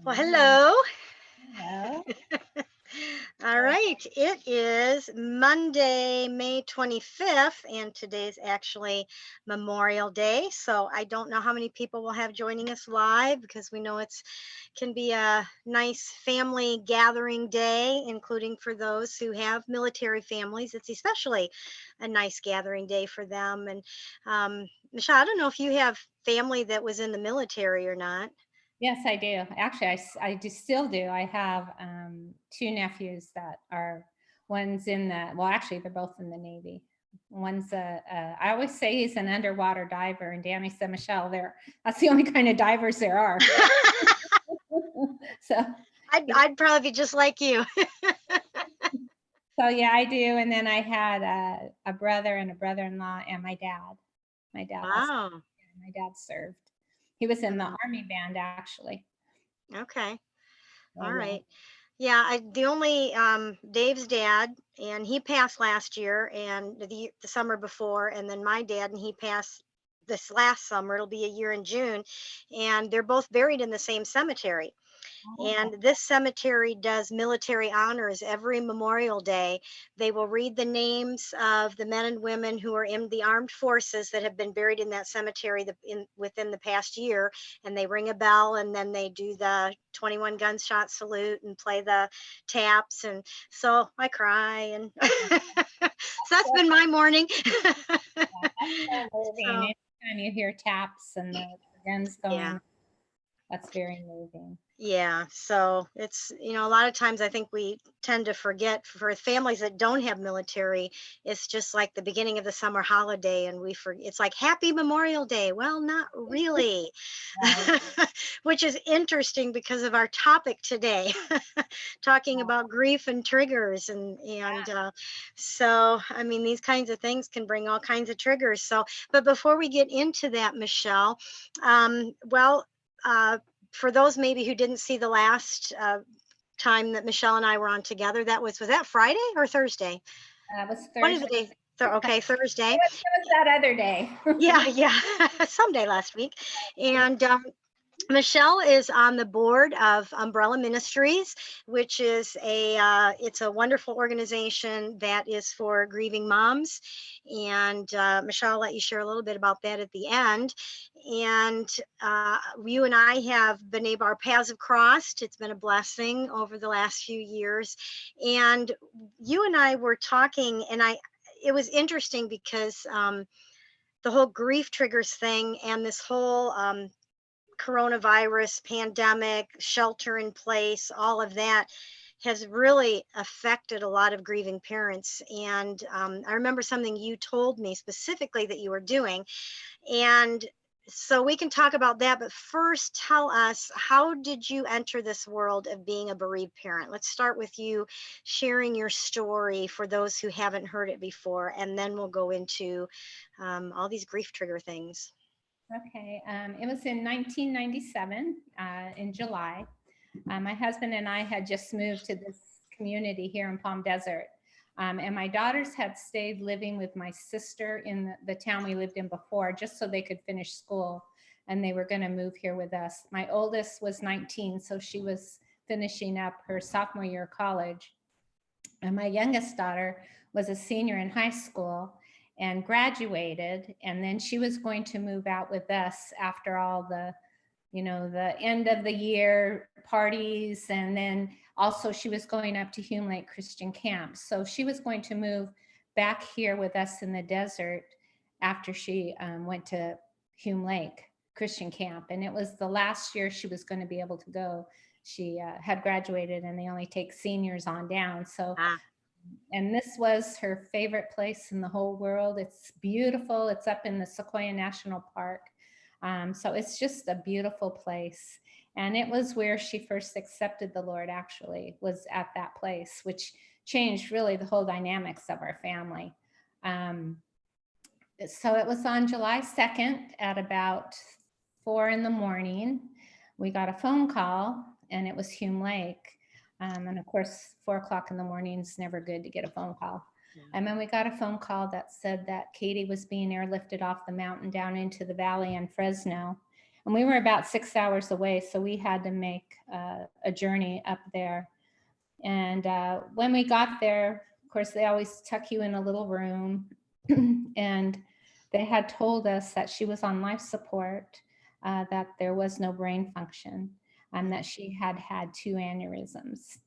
Well, Morning. hello. Hello. All right. It is Monday, May 25th, and today's actually Memorial Day. So I don't know how many people will have joining us live because we know it's can be a nice family gathering day, including for those who have military families. It's especially a nice gathering day for them. And Michelle, I don't know if you have family that was in the military or not. Yes, I do. Actually, I do still do. I have two nephews that are one's in the well, actually, they're both in the Navy. One's I always say he's an underwater diver, and Danny said, Michelle, that's the only kind of divers there are. so, I'd probably be just like you. so yeah, I do. And then I had a brother and a brother-in-law, and my dad. My dad also. Wow. My dad served. He was in the Mhm. Army band, actually. Okay. So All yeah. right. Yeah, the only Dave's dad, and he passed last year and the summer before, and then my dad, and he passed this last summer. It'll be a year in June, and they're both buried in the same cemetery. Oh, And this cemetery does military honors every Memorial Day. They will read the names of the men and women who are in the armed forces that have been buried in that cemetery within the past year. And they ring a bell and then they do the 21 gunshot salute and play the taps. And so I cry. And so that's been my morning. so moving. So, Anytime you hear taps and the guns yeah. going, that's very moving. Yeah, so it's, a lot of times I think we tend to forget for families that don't have military, it's just like the beginning of the summer holiday and it's like Happy Memorial Day. Well, not really. Right. Which is interesting because of our topic today, talking about grief and triggers so I mean these kinds of things can bring all kinds of triggers. So, but before we get into that, Michelle, well, uh, for those maybe who didn't see the last time that Michelle and I were on together, was that Friday or Thursday? It was One of Thursday. the days. Okay, Thursday. It was that other day. Yeah, yeah, someday last week. And Michelle is on the board of Umbrella Ministries, which is it's a wonderful organization that is for grieving moms. And Michelle, I'll let you share a little bit about that at the end. And you and I have been able, our paths have crossed. It's been a blessing over the last few years. And you and I were talking, and it was interesting because the whole grief triggers thing and this whole coronavirus pandemic, shelter in place, all of that has really affected a lot of grieving parents. And I remember something you told me specifically that you were doing. And so we can talk about that. But first, tell us, how did you enter this world of being a bereaved parent? Let's start with you sharing your story for those who haven't heard it before. And then we'll go into all these grief trigger things. Okay. It was in 1997, in July. My husband and I had just moved to this community here in Palm Desert. And my daughters had stayed living with my sister in the town we lived in before, just so they could finish school. And they were going to move here with us. My oldest was 19, so she was finishing up her sophomore year of college. And my youngest daughter was a senior in high school and graduated. And then she was going to move out with us after all the end of the year parties. And then also she was going up to Hume Lake Christian Camp. So she was going to move back here with us in the desert after she went to Hume Lake Christian Camp. And it was the last year she was going to be able to go. She had graduated and they only take seniors on down. So, Ah, and this was her favorite place in the whole world. It's beautiful. It's up in the Sequoia National Park. So it's just a beautiful place. And it was where she first accepted the Lord, actually, was at that place, which changed really the whole dynamics of our family. Um, so it was on July 2nd at about 4 in the morning. We got a phone call and it was Hume Lake. And of course, 4 o'clock in the morning is never good to get a phone call. And then we got a phone call that said that Katie was being airlifted off the mountain down into the valley in Fresno. And we were about 6 hours away, so we had to make a journey up there. And when we got there, of course, they always tuck you in a little room. And they had told us that she was on life support, that there was no brain function, and that she had had 2 aneurysms.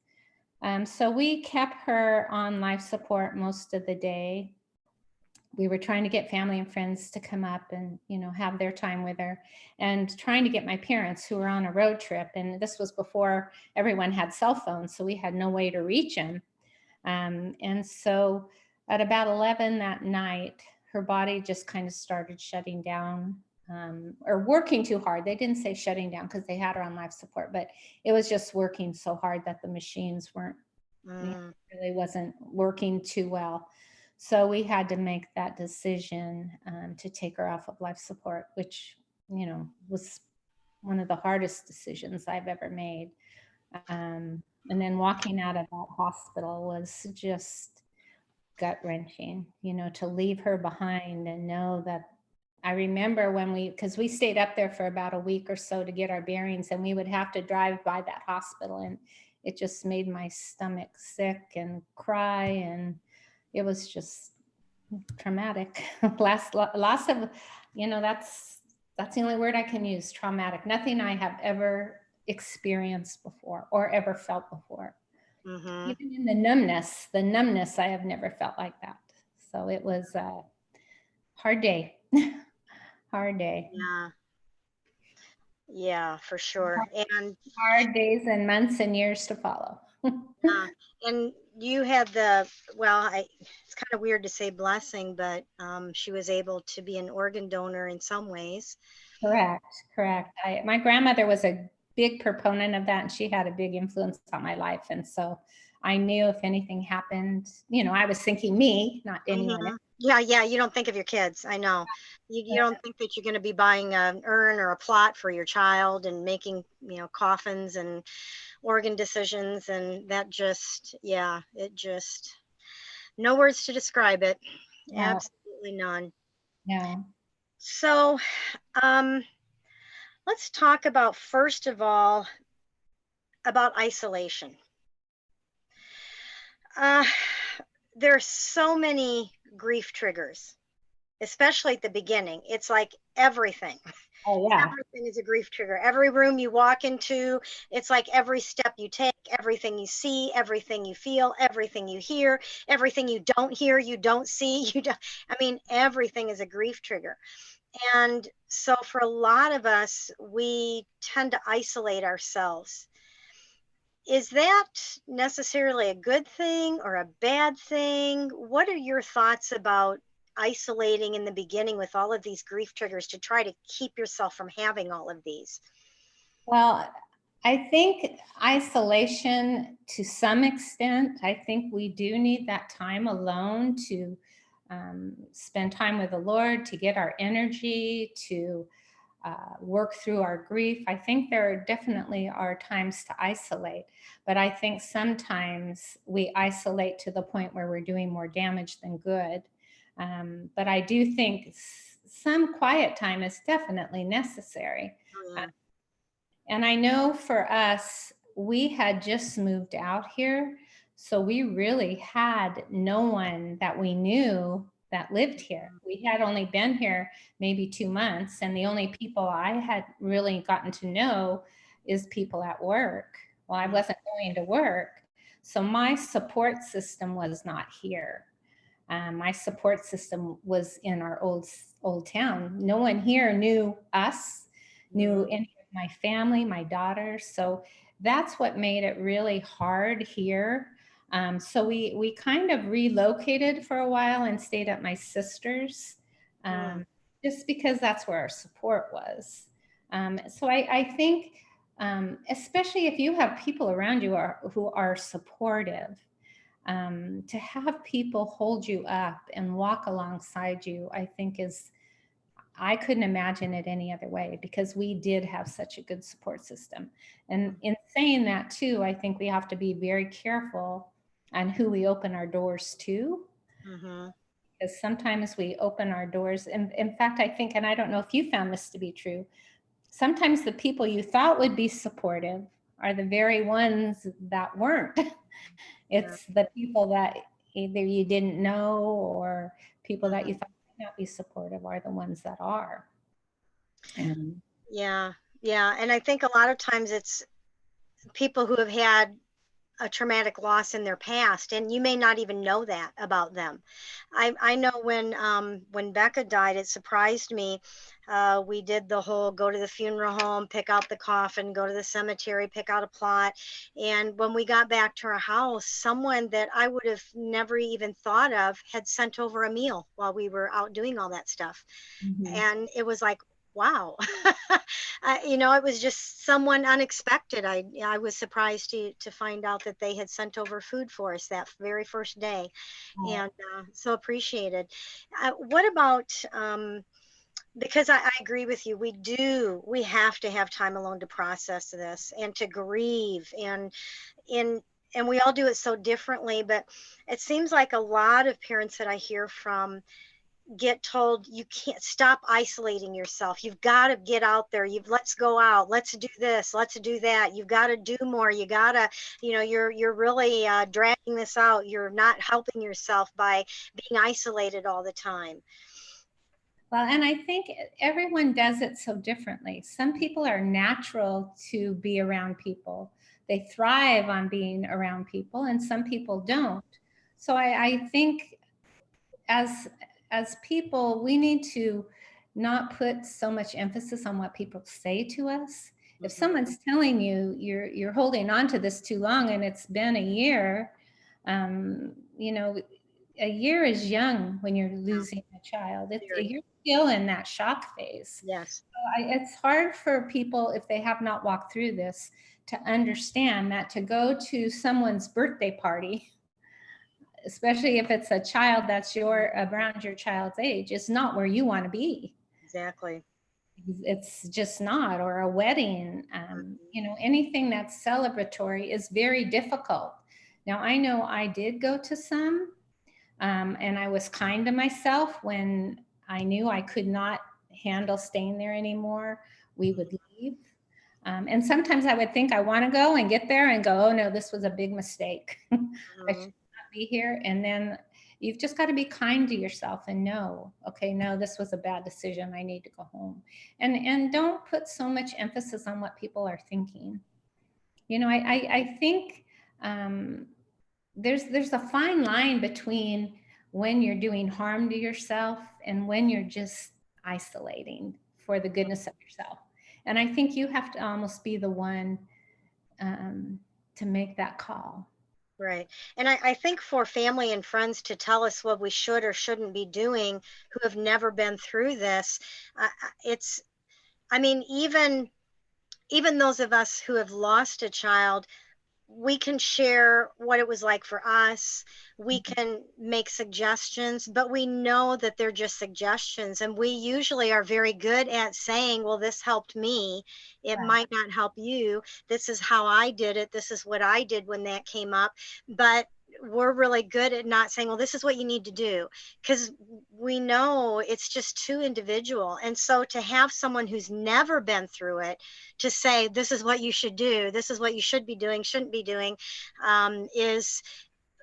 So we kept her on life support most of the day. We were trying to get family and friends to come up and, you know, have their time with her, and trying to get my parents who were on a road trip. And this was before everyone had cell phones, so we had no way to reach them. And so at about 11 that night, her body just kind of started shutting down, or working too hard. They didn't say shutting down because they had her on life support, but it was just working so hard that the machines weren't, really wasn't working too well. So we had to make that decision to take her off of life support, which, you know, was one of the hardest decisions I've ever made. And then walking out of that hospital was just gut wrenching, you know, to leave her behind and know that. I remember when because we stayed up there for about a week or so to get our bearings, and we would have to drive by that hospital, and it just made my stomach sick and cry, and it was just traumatic. Loss of, you know, that's the only word I can use, traumatic. Nothing I have ever experienced before or ever felt before. Even in the numbness, I have never felt like that. So it was a hard day. Hard day. Yeah, for sure. And hard days and months and years to follow. and you had it's kind of weird to say blessing, but she was able to be an organ donor in some ways. Correct. My grandmother was a big proponent of that, and she had a big influence on my life. And so I knew if anything happened, you know, I was thinking me, not anyone else. Yeah, you don't think of your kids. I know. You don't think that you're going to be buying an urn or a plot for your child and making, you know, coffins and organ decisions. And that just, no words to describe it. Yeah. Absolutely none. Yeah. So let's talk about, first of all, about isolation. There's so many grief triggers, especially at the beginning. It's like everything. Oh, yeah. Everything is a grief trigger. Every room you walk into, it's like every step you take, everything you see, everything you feel, everything you hear, everything you don't hear, you don't see, everything is a grief trigger. And so for a lot of us, we tend to isolate ourselves. Is that necessarily a good thing or a bad thing? What are your thoughts about isolating in the beginning with all of these grief triggers to try to keep yourself from having all of these? Well, I think isolation to some extent, I think we do need that time alone to spend time with the Lord, to get our energy, to work through our grief. I think there definitely are times to isolate, but I think sometimes we isolate to the point where we're doing more damage than good. But I do think some quiet time is definitely necessary. And I know for us, we had just moved out here, so we really had no one that we knew that lived here. We had only been here maybe 2 months, and the only people I had really gotten to know is people at work. Well, I wasn't going to work, so my support system was not here. My support system was in our old town. No one here knew us, knew any of my family, my daughters. So that's what made it really hard here. So we kind of relocated for a while and stayed at my sister's, just because that's where our support was. So I think, especially if you have people around you who are supportive, to have people hold you up and walk alongside you, I think I couldn't imagine it any other way, because we did have such a good support system. And in saying that too, I think we have to be very careful on who we open our doors to. Because sometimes we open our doors. And in fact, I think, and I don't know if you found this to be true, sometimes the people you thought would be supportive are the very ones that weren't. It's the people that either you didn't know or people that you thought might not be supportive are the ones that are. And Yeah. Yeah. And I think a lot of times it's people who have had a traumatic loss in their past, and you may not even know that about them. I know when Becca died, it surprised me. We did the whole go to the funeral home, pick out the coffin, go to the cemetery, pick out a plot, and when we got back to our house, someone that I would have never even thought of had sent over a meal while we were out doing all that stuff. And it was like, wow. It was just someone unexpected. I was surprised to find out that they had sent over food for us that very first day, and so appreciated. What about because I agree with you. We have to have time alone to process this and to grieve, in and we all do it so differently. But it seems like a lot of parents that I hear from get told you can't stop isolating yourself. You've got to get out there. Let's go out. Let's do this. Let's do that. You've got to do more. You got to, you're really dragging this out. You're not helping yourself by being isolated all the time. well, and I think everyone does it so differently. Some people are natural to be around people. They thrive on being around people, and some people don't. So I think as people, we need to not put so much emphasis on what people say to us. If someone's telling you you're holding on to this too long and it's been a year, a year is young when you're losing a child. You're still in that shock phase. Yes. So it's hard for people, if they have not walked through this, to understand that to go to someone's birthday party, especially if it's a child that's around your child's age, is not where you want to be. Exactly. It's just not. Or a wedding, anything that's celebratory is very difficult. Now, I know I did go to some, and I was kind to myself when I knew I could not handle staying there anymore. We would leave. And sometimes I would think I want to go and get there and go, oh no, this was a big mistake. I should not be here. And then you've just got to be kind to yourself and know, okay, no, this was a bad decision. I need to go home. And don't put so much emphasis on what people are thinking. I think there's a fine line between when you're doing harm to yourself and when you're just isolating for the goodness of yourself. And I think you have to almost be the one to make that call. Right. And I think for family and friends to tell us what we should or shouldn't be doing who have never been through this, even those of us who have lost a child, we can share what it was like for us. We can make suggestions, but we know that they're just suggestions. And we usually are very good at saying, well, this helped me. It might not help you. This is how I did it. This is what I did when that came up. But we're really good at not saying, well, this is what you need to do, because we know it's just too individual. And so to have someone who's never been through it to say, this is what you should do, this is what you should be doing, shouldn't be doing,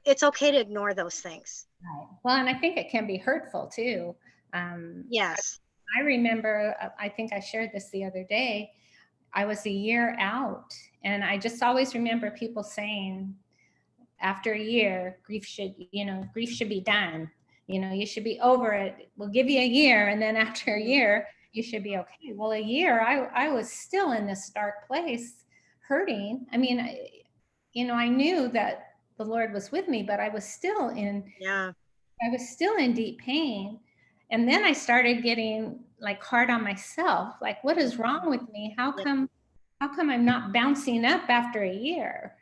it's okay to ignore those things. Right. Well, and I think it can be hurtful too. Yes. I remember, I think I shared this the other day. I was a year out, and I just always remember people saying, after a year, grief should be done. You should be over it. We'll give you a year, and then after a year, you should be okay. Well, a year, I was still in this dark place, hurting. I mean, I knew that the Lord was with me, but I was still in deep pain. And then I started getting like hard on myself. Like, what is wrong with me? How come I'm not bouncing up after a year?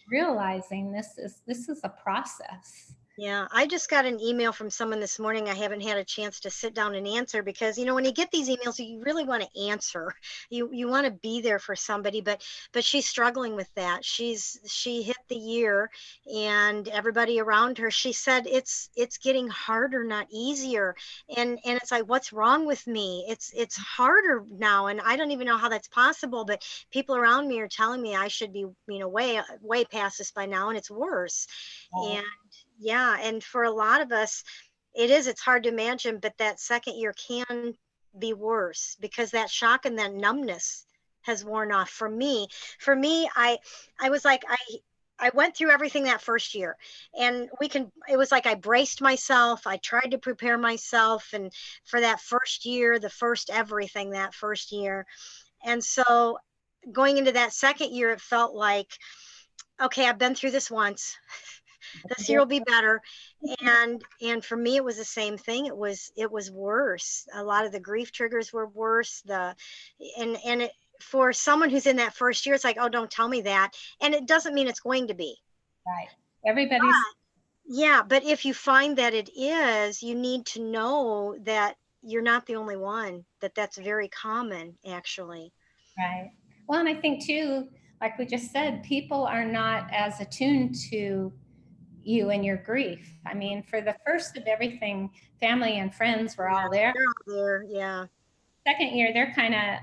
Realizing this is a process. Yeah, I just got an email from someone this morning. I haven't had a chance to sit down and answer because, you know, when you get these emails, you really want to answer. You want to be there for somebody, but she's struggling with that. She hit the year, and everybody around her, she said it's getting harder, not easier. And it's like, what's wrong with me? It's harder now, and I don't even know how that's possible, but people around me are telling me I should be, you know, way past this by now, and it's worse. Right. And yeah, and for a lot of us, it's hard to imagine, but that second year can be worse because that shock and that numbness has worn off. For me, I was like, I went through everything that first year, and it was like I braced myself. I tried to prepare myself and for that first year, the first everything that first year. And so going into that second year, it felt like, okay, I've been through this once. This year will be better. And for me, it was the same thing. It was worse. A lot of the grief triggers were worse. For someone who's in that first year, it's like, oh, don't tell me that. And it doesn't mean it's going to be. Right. Everybody's Yeah, but if you find that it is, you need to know that you're not the only one, that's very common, actually. right. Well, and I think too, like we just said, people are not as attuned to you and your grief. I mean, for the first of everything, family and friends were Yeah, all there. they're all there. Yeah. Second year, they're kind of,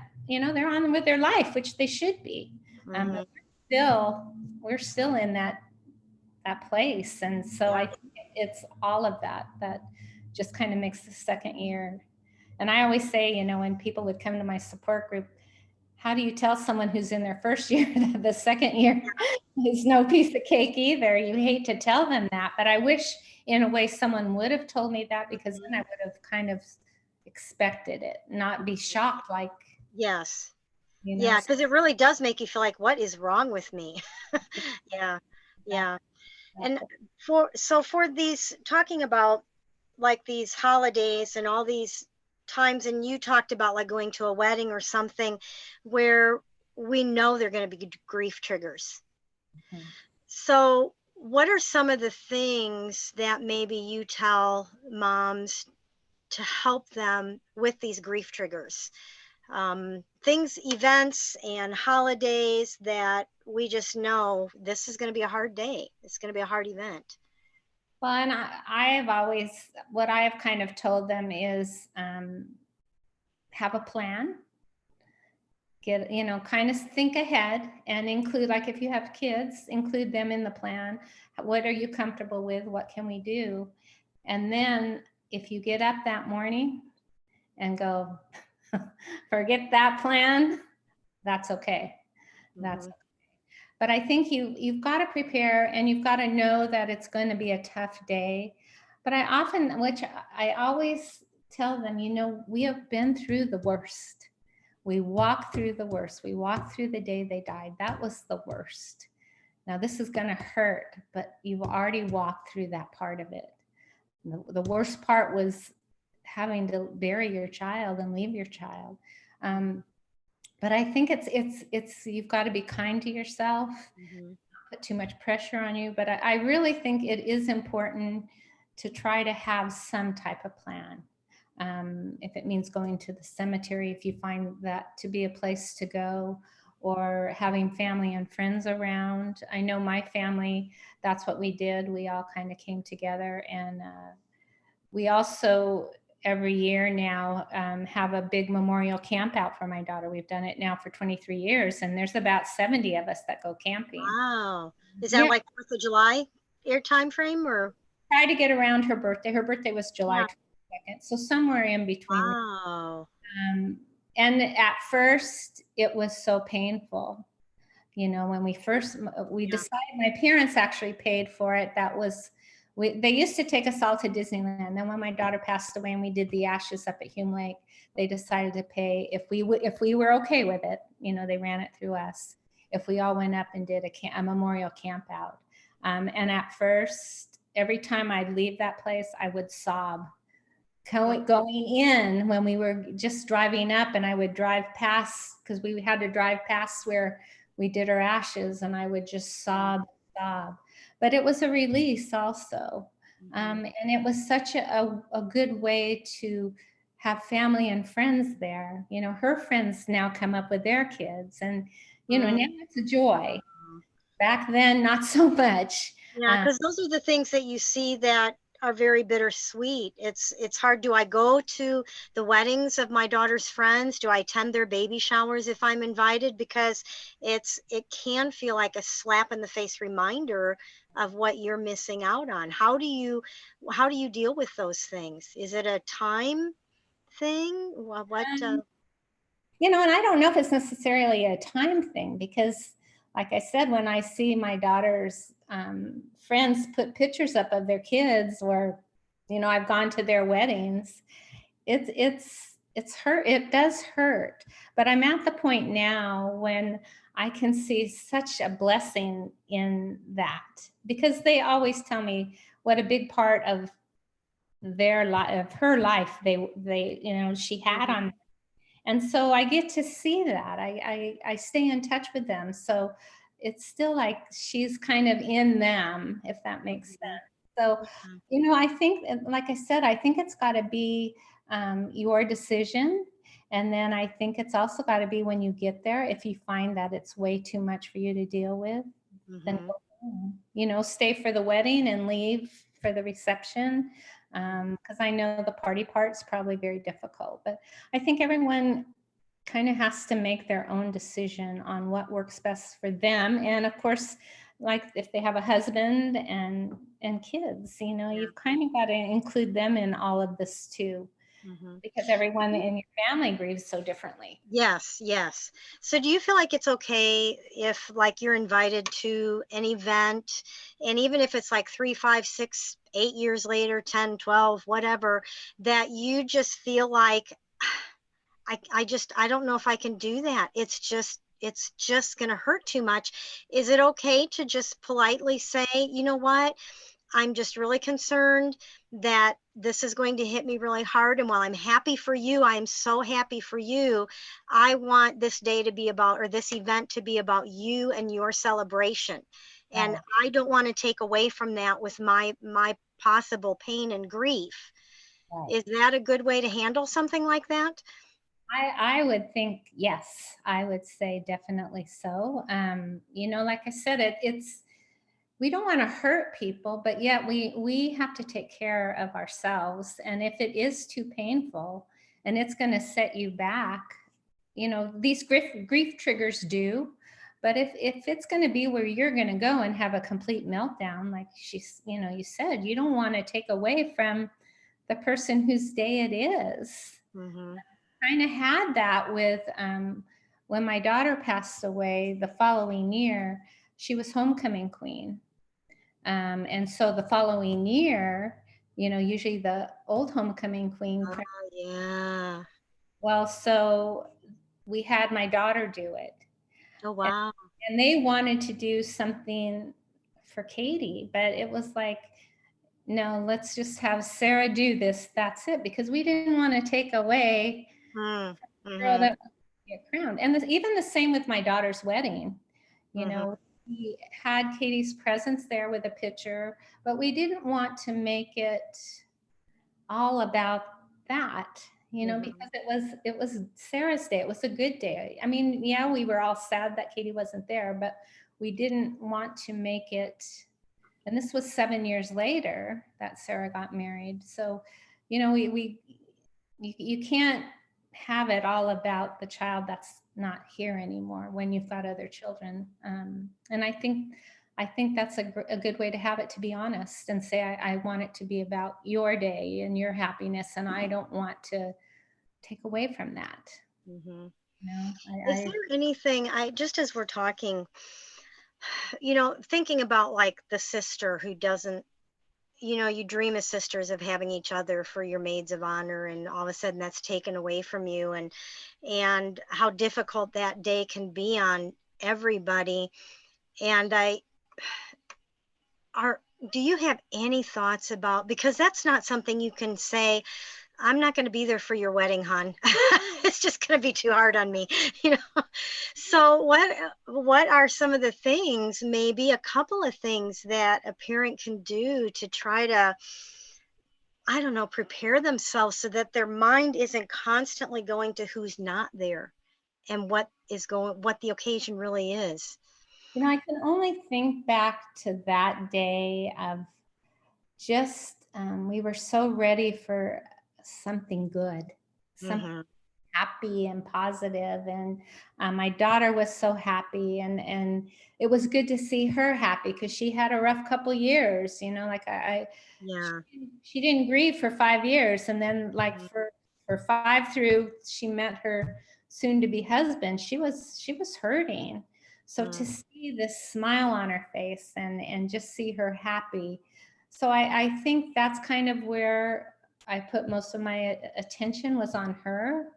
they're on with their life, which they should be. Mhm. But we're still in that place. And so I Yeah. think it's all of that just kind of makes the second year. And I always say, when people would come to my support group, how do you tell someone who's in their first year that the second year is no piece of cake either? You hate to tell them that, but I wish in a way someone would have told me that, because then I would have kind of expected it, not be shocked like, Yes. you know. Yeah, because it really does make you feel like, what is wrong with me? Yeah, yeah. And for these, talking about like these holidays and all these times, and you talked about like going to a wedding or something where we know they're going to be grief triggers. Mhm. So, what are some of the things that maybe you tell moms to help them with these grief triggers? Things, events, and holidays that we just know this is going to be a hard day. It's going to be a hard event. Well, and I have always, what I have kind of told them is have a plan. Get, kind of think ahead and include, like if you have kids, include them in the plan. What are you comfortable with? What can we do? And then if you get up that morning and go, forget that plan, that's okay. That's Mhm. okay. But I think you've got to prepare, and you've got to know that it's going to be a tough day. But which I always tell them, we have been through the worst. We walked through the worst. We walked through the day they died. That was the worst. Now this is going to hurt, but you've already walked through that part of it. The worst part was having to bury your child and leave your child. But I think it's you've got to be kind to yourself, Mhm. put too much pressure on you. But I really think it is important to try to have some type of plan. If it means going to the cemetery, if you find that to be a place to go, or having family and friends around. I know my family, that's what we did. We all kind of came together, and we also every year now have a big memorial camp out for my daughter. We've done it now for 23 years, and there's about 70 of us that go camping. Wow. Is that Yeah, like 4th of July air time frame or? try to get around her birthday. Her birthday was July Yeah. 22nd, so somewhere in between. Wow. Um, and at first, it was so painful. When we Yeah. decided, my parents actually paid for it. They used to take us all to Disneyland. Then when my daughter passed away and we did the ashes up at Hume Lake, they decided to pay if we were okay with it. They ran it through us. If we all went up and did a memorial camp out. And at first, every time I'd leave that place, I would sob. Going in, when we were just driving up, and I would drive past, because we had to drive past where we did our ashes, and I would just sob. But it was a release also. And it was such a good way to have family and friends there. You know, her friends now come up with their kids, and, you know, now it's a joy. Back then, not so much. Yeah, because those are the things that you see that are very bittersweet. It's hard. Do I go to the weddings of my daughter's friends? Do I attend their baby showers if I'm invited? Because it can feel like a slap in the face reminder of what you're missing out on. How do you deal with those things? Is it a time thing? What You know, and I don't know if it's necessarily a time thing, because, like I said, when I see my daughter's friends put pictures up of their kids, or, you know, I've gone to their weddings, it's hurt. It does hurt. But I'm at the point now when I can see such a blessing in that, because they always tell me what a big part of their life, of her life, they you know, she had on. And so I get to see that. I stay in touch with them. So it's still like she's kind of in them, if that makes sense. So, you know, I think, like I said, I think it's got to be your decision. And then I think it's also got to be, when you get there, if you find that it's way too much for you to deal with, then go home. You know, stay for the wedding and leave for the reception. Because I know the party part's probably very difficult. But I think everyone kind of has to make their own decision on what works best for them. And of course, like if they have a husband and kids, you know, you've kind of got to include them in all of this too, because everyone in your family grieves so differently. Yes, yes. So do you feel like it's okay if, like, you're invited to an event, and even if it's like 3, 5, 6, 8 years later, 10, 12, whatever, that you just feel like, I don't know if I can do that. It's just going to hurt too much. Is it okay to just politely say, you know what? I'm just really concerned that this is going to hit me really hard. And while I'm happy for you, I am so happy for you. I want this day to be about, or this event to be about you and your celebration. And I don't want to take away from that with my possible pain and grief. Is that a good way to handle something like that? I would think, yes, I would say definitely so. You know, like I said, it's, we don't want to hurt people, but yet we have to take care of ourselves. And if it is too painful and it's going to set you back, you know, these grief triggers do. But if it's going to be where you're going to go and have a complete meltdown, like she's, you know, you said, you don't want to take away from the person whose day it is. Kind of had that with when my daughter passed away the following year. She was homecoming queen. And so the following year, you know, usually the old homecoming queen. Oh, yeah. Well, so we had my daughter do it. Oh, wow. And they wanted to do something for Katie, but it was like, no, let's just have Sarah do this. That's it. Because we didn't want to take away the girl that get crowned. And even the same with my daughter's wedding. You know, we had Katie's presence there with a picture, but we didn't want to make it all about that, you know, because it was Sarah's day. It was a good day. I mean, yeah, we were all sad that Katie wasn't there, but we didn't want to make it. And this was 7 years later that Sarah got married. So, you know, you can't have it all about the child that's not here anymore when you've got other children. And I think that's a good way to have it, to be honest, and say, I want it to be about your day and your happiness, and I don't want to take away from that. You know, Is there anything, just as we're talking, you know, thinking about like the sister who doesn't, you know, you dream as sisters of having each other for your maids of honor, and all of a sudden that's taken away from you, and how difficult that day can be on everybody. And do you have any thoughts about, because that's not something you can say, I'm not going to be there for your wedding, hon. It's just going to be too hard on me, you know. So what are some of the things, maybe a couple of things that a parent can do to try to, I don't know, prepare themselves so that their mind isn't constantly going to who's not there and what the occasion really is. I can only think back to that day of just, we were so ready for something good, something Hmm. happy and positive, and my daughter was so happy, and it was good to see her happy because she had a rough couple years, like Yeah. she didn't grieve for 5 years, and then like Mhm. for five through she met her soon to be husband, she was hurting. So to Mm. see this smile on her face and just see her happy, so I think that's kind of where I put most of my attention was on her.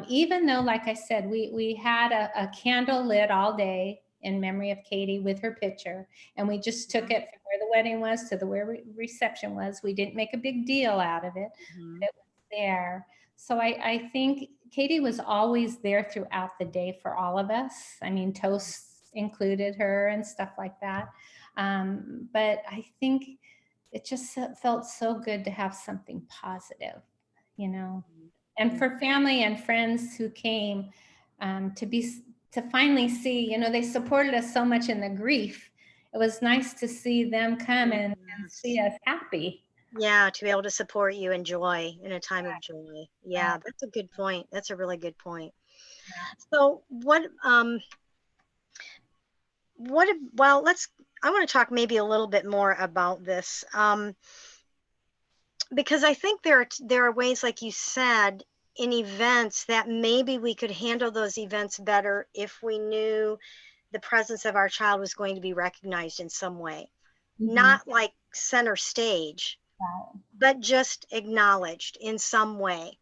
Even though, like I said, we had a candle lit all day in memory of Katie with her picture, and we just took it from where the wedding was to the where reception was. We didn't make a big deal out of it. Mhm. It was there. So I think Katie was always there throughout the day for all of us. I mean, toasts included her and stuff like that. But I think it just felt so good to have something positive, you know. And Mhm. for family and friends who came, to finally see, they supported us so much in the grief. It was nice to see them come and see Yes. us happy. Yeah, to be able to support you in joy, in a time of joy. Yeah, that's a good point. That's a really good point. So well, I want to talk maybe a little bit more about this. Because I think there are ways, like you said, in events that maybe we could handle those events better if we knew the presence of our child was going to be recognized in some way. Mm-hmm. Not like center stage, Right. but just acknowledged in some way.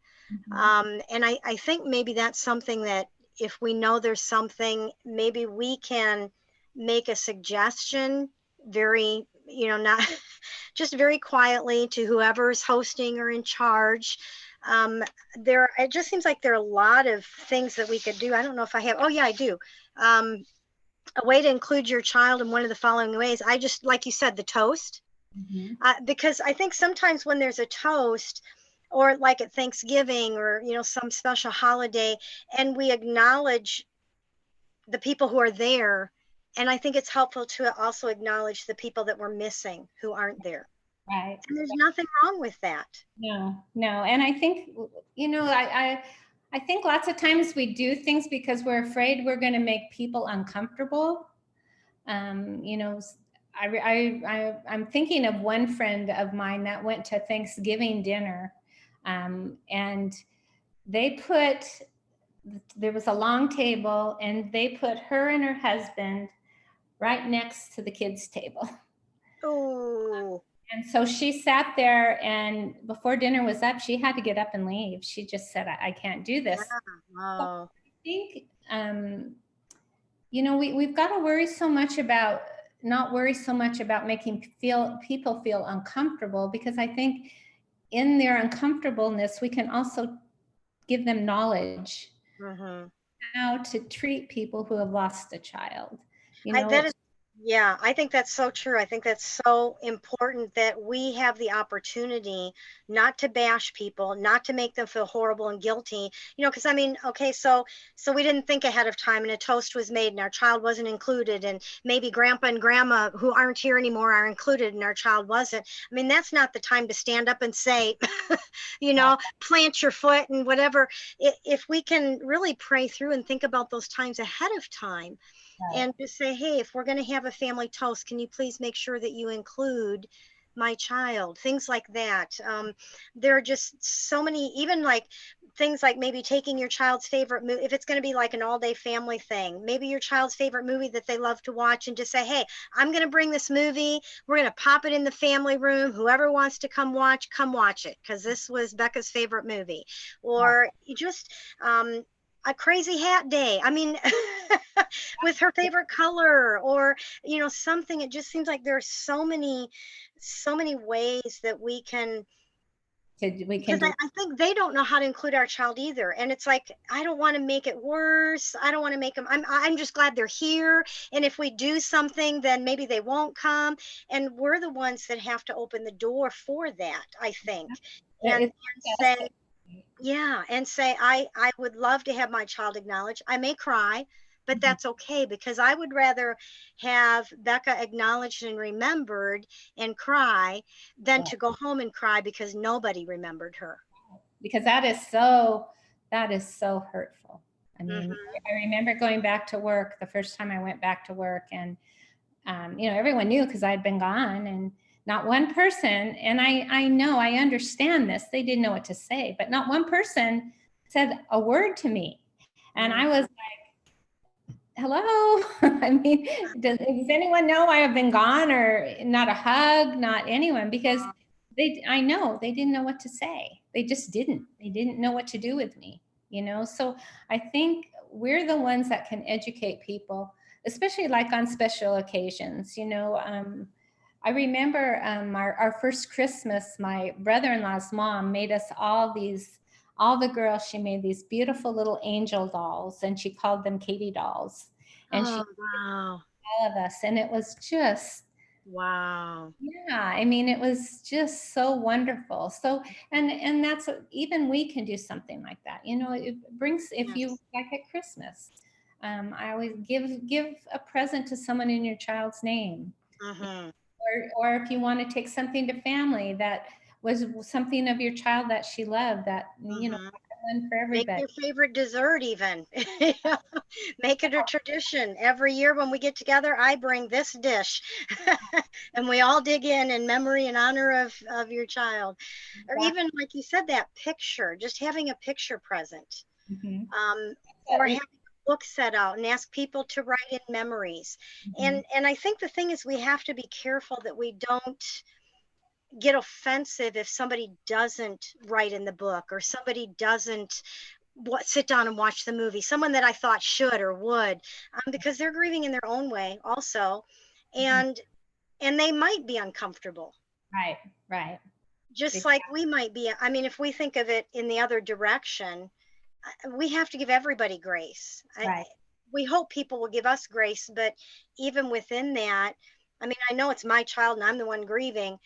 Mm-hmm. And I think maybe that's something that if we know there's something, maybe we can make a suggestion very, not just very quietly to whoever's hosting or in charge. It just seems like there are a lot of things that we could do. I don't know if I have, oh yeah, I do. Um, a way to include your child in one of the following ways. I just, like you said, the toast, Mm-hmm. because I think sometimes when there's a toast, or like at Thanksgiving or some special holiday, and we acknowledge the people who are there, and I think it's helpful to also acknowledge the people that we're missing who aren't there. Right. And there's nothing wrong with that. No, no. And I think, I think lots of times we do things because we're afraid we're going to make people uncomfortable. Um, you know, I'm thinking of one friend of mine that went to Thanksgiving dinner, and they put, there was a long table, and they put her and her husband right next to the kids' table. Oh, And so she sat there, and before dinner was up, she had to get up and leave. She just said, I can't do yeah. this. So Oh, I think, we've got to not worry so much about making people feel uncomfortable, because I think in their uncomfortableness, we can also give them knowledge hmm. how to treat people who have lost a child. You I know, that is Yeah, I think that's so true. I think that's so important that we have the opportunity not to bash people, not to make them feel horrible and guilty. Because I mean, okay, so we didn't think ahead of time, and a toast was made and our child wasn't included, and maybe grandpa and grandma who aren't here anymore are included and our child wasn't. I mean, that's not the time to stand up and say, plant your foot and whatever. If we can really pray through and think about those times ahead of time, right. and just say, hey, if we're going to have a family toast, can you please make sure that you include my child? Things like that. There are just so many, even like things like maybe taking your child's favorite movie, if it's going to be like an all day family thing, maybe your child's favorite movie that they love to watch, and just say, hey, I'm going to bring this movie. We're going to pop it in the family room. Whoever wants to come watch it, because this was Becca's favorite movie. Or you just, a crazy hat day. I mean, with her favorite color, or something. It just seems like there are so many ways that we can we can Because do. I think they don't know how to include our child either. And it's like, I don't want to make it worse. I don't want to make them, I'm just glad they're here. And if we do something, then maybe they won't come. And we're the ones that have to open the door for that, I think. And say, yeah, and say, I would love to have my child acknowledged. I may cry, but that's okay, because I would rather have Becca acknowledged and remembered and cry than to go home and cry because nobody remembered her. Because that is so hurtful. I mean, I remember going back to work the first time I went back to work, and you know, everyone knew because I'd been gone, and not one person, and I know, I understand this, they didn't know what to say, but not one person said a word to me. And I was like, hello. I mean, does anyone know I have been gone? Or not a hug, not anyone, because I know they didn't know what to say. They just didn't. They didn't know what to do with me, you know? So I think we're the ones that can educate people, especially like on special occasions, you know. I remember our first Christmas, my brother-in-law's mom made us all the girls, she made these beautiful little angel dolls, and she called them Katie dolls. And she wow. all of us, and it was just, wow. Yeah, I mean, it was just so wonderful. So, and that's even we can do something like that. You know, it brings, if you like at Christmas, I always give a present to someone in your child's name. Or if you want to take something to family that was something of your child that she loved, that, you know, one for everybody. Make your favorite dessert even. Make it a tradition. Every year when we get together, I bring this dish. And we all dig in memory and honor of your child. Or even, like you said, that picture, just having a picture present. Or having a book set out and ask people to write in memories. And I think the thing is, we have to be careful that we don't get offensive if somebody doesn't write in the book, or somebody doesn't sit down and watch the movie, someone that I thought should or would, because they're grieving in their own way also, and they might be uncomfortable, right, just like we might be. I mean, if we think of it in the other direction, we have to give everybody grace. We hope people will give us grace, but even within that, I mean, I know it's my child and I'm the one grieving,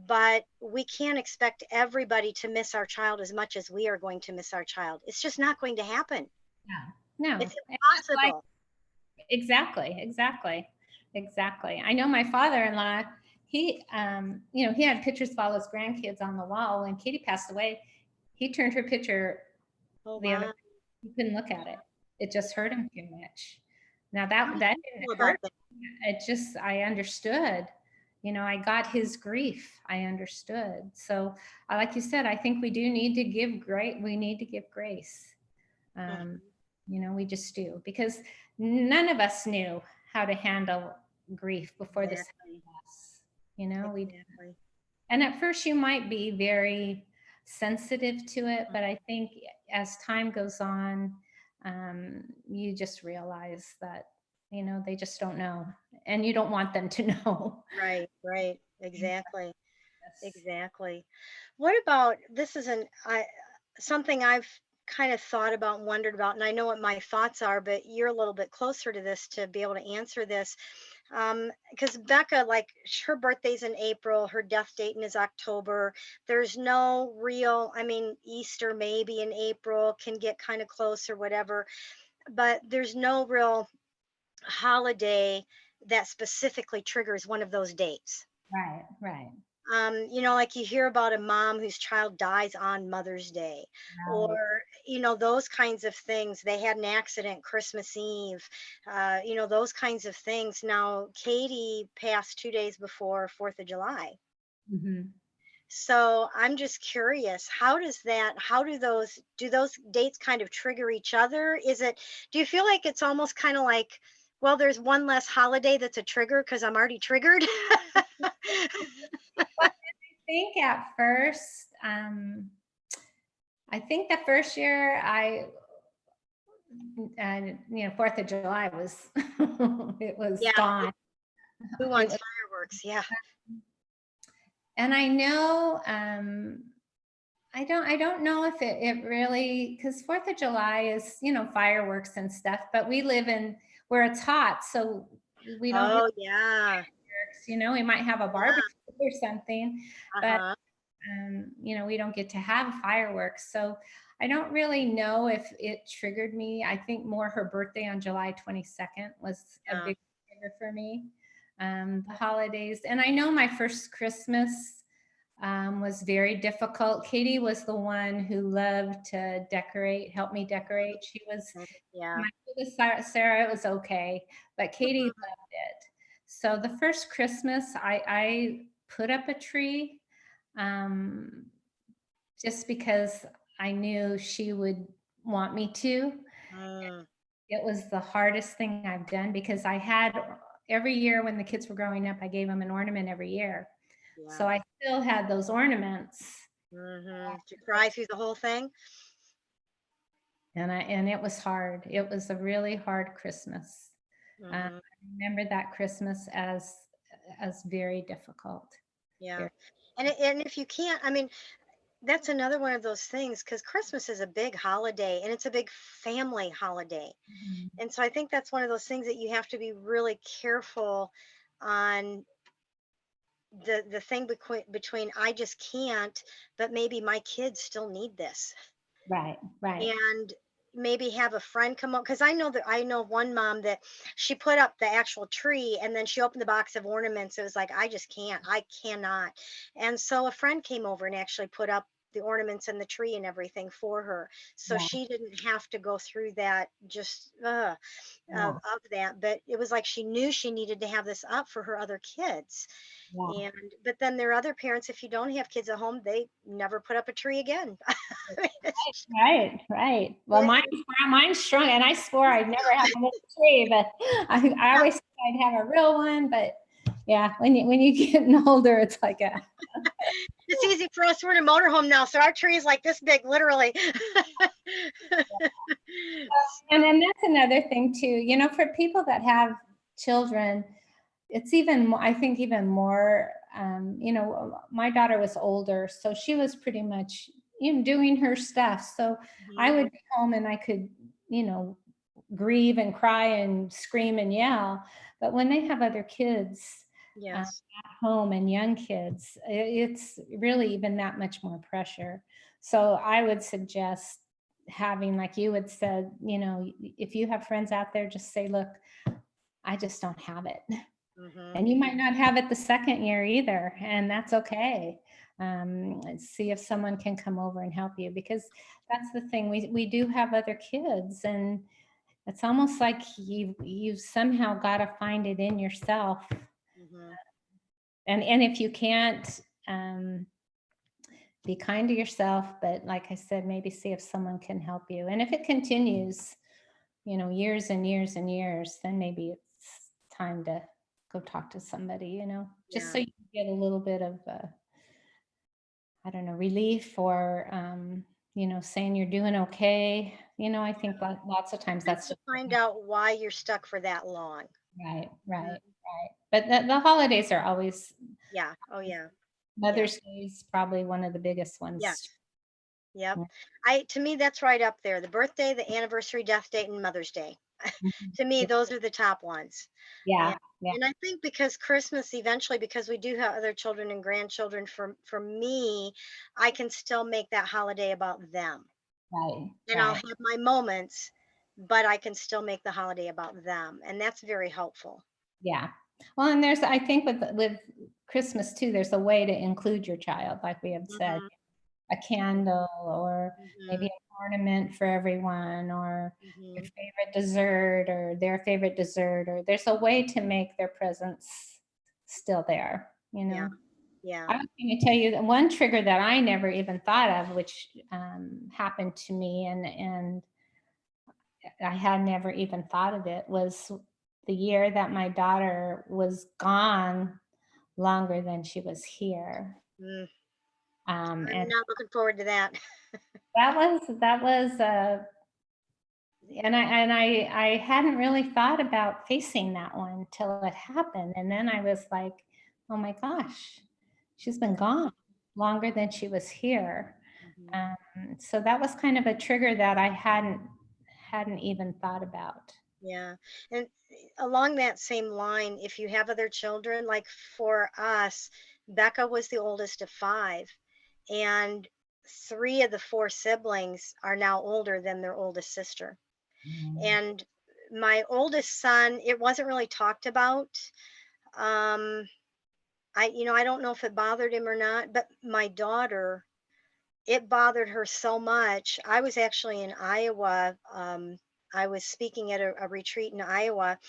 but we can't expect everybody to miss our child as much as we are going to miss our child. It's just not going to happen. No, it's impossible. Exactly. I know my father-in-law, he, you know, he had pictures of all his grandkids on the wall. When Katie passed away, he turned her picture the other, he couldn't look at it. It just hurt him too much. Now that didn't hurt. It just, I understood. You know, I got his grief. I understood. So, like you said, I think we do need to give we need to give grace. You know, we just do, because none of us knew how to handle grief before this happened to us. You know, we didn't. And at first you might be very sensitive to it, but I think as time goes on, you just realize that, you know, they just don't know, and you don't want them to know. Right. Exactly. What about, this is something I've kind of thought about and wondered about, and I know what my thoughts are, but you're a little bit closer to this to be able to answer this. Because Becca, like, her birthday's in April, her death date is October. There's no real, I mean, Easter maybe in April can get kind of close or whatever, but there's no real holiday that specifically triggers one of those dates. Right. You know, like you hear about a mom whose child dies on Mother's Day, or, you know, those kinds of things. They had an accident Christmas Eve, you know, those kinds of things. Now, Katie passed 2 days before 4th of July. So I'm just curious, how do those dates kind of trigger each other? Do you feel like it's almost kind of like, well, there's one less holiday that's a trigger because I'm already triggered? I think at first, I think the first year you know, 4th of July was, it was gone. Who wants fireworks? Yeah. And I know, I don't know if it really, because 4th of July is, fireworks and stuff, but we live in where it's hot, so we don't get Oh, yeah. fireworks, we might have a Yeah. barbecue or something, but Uh-huh. we don't get to have fireworks. So I don't really know if it triggered me. I think more her birthday on July 22nd was a Yeah. big trigger for me. The holidays, and I know my first Christmas was very difficult. Katie was the one who loved to decorate, help me decorate. She was Yeah. my oldest Sarah, it was okay, but Katie loved it. So the first Christmas, I put up a tree, um, just because I knew she would want me to. Mm, It was the hardest thing I've done because I had every year when the kids were growing up, I gave them an ornament every year. yeah. So I still had those ornaments. Did you cry through the whole thing? And it was hard. It was a really hard Christmas. I Hmm. remember that Christmas as very difficult. Yeah. Very, And if you can't, I mean, that's another one of those things because Christmas is a big holiday and it's a big family holiday. Mhm. And so I think that's one of those things that you have to be really careful on the thing between I just can't, but maybe my kids still need this. Right, right. And maybe have a friend come up because I know one mom that she put up the actual tree and then she opened the box of ornaments. It was like, I just can't, I cannot. And so a friend came over and actually put up the ornaments and the tree and everything for her, so Yeah, she didn't have to go through that just yeah, of that. But it was like she knew she needed to have this up for her other kids. yeah. And but then there are other parents, if you don't have kids at home, they never put up a tree again. It's Right, right. Well, it, mine's shrunk, and I swore I'd never have a little tree, but I always said I'd have a real one. But yeah, when you getting older, it's like a it's easy for us. We're in a motorhome now, so our tree is like this big, literally. and then that's another thing too. For people that have children, it's even I think even more. My daughter was older, so she was pretty much doing her stuff. So I Mhm. would be home and I could you know grieve and cry and scream and yell. But when they have other kids at Yes. home and young kids, it's really even that much more pressure. So I would suggest having, like you had said, if you have friends out there, just say, look, I just don't have it. Hmm. And you might not have it the second year either, and that's okay. See if someone can come over and help you, because that's the thing. We do have other kids, and it's almost like you've somehow got to find it in yourself. Hmm. And if you can't, um, be kind to yourself. But like I said, maybe see if someone can help you. And if it continues, years and years and years, then maybe it's time to go talk to somebody. Just Yeah. so you can get a little bit of, I don't know, relief, or saying you're doing okay. I think lots of times Nice that's to just find out why you're stuck for that long. right, right, Mhm. right. But the holidays are always, Yeah. Oh, yeah. Yeah. Mother's Day is probably one of the biggest Yes. ones. Yep. Yeah. To me, that's right up there. The birthday, the anniversary, death date, and Mother's Day. Mhm. To me, those are the top ones. Yeah, And yeah, and I think because Christmas eventually, because we do have other children and grandchildren, for me, I can still make that holiday about them. right, And I'll right. have my moments, but I can still make the holiday about them. And that's very helpful. Yeah. Well, and there's, I think with Christmas too, there's a way to include your child, like we have said, Hmm. a candle, or maybe Hmm. an ornament for everyone, or your Hmm. favorite dessert, or their favorite dessert, or there's a way to make their presence still there, Yeah. Yeah. I was going to tell you that one trigger that I never even thought of, which happened to me, and I had never even thought of it, was the year that my daughter was gone longer than she was here. Mm, And I'm not looking forward to that. that was and I hadn't really thought about facing that one till it happened. And then I was like, oh my gosh, she's been Yeah. gone longer than she was here. So that was kind of a trigger that I hadn't even thought about. Yeah. And along that same line, if you have other children, like for us, Becca was the oldest of five, and three of the four siblings are now older than their oldest sister. And my oldest son, it wasn't really talked about. Um, I don't know if it bothered him or not, but my daughter, it bothered her so much. I was actually in Iowa. I was speaking at a retreat in Iowa,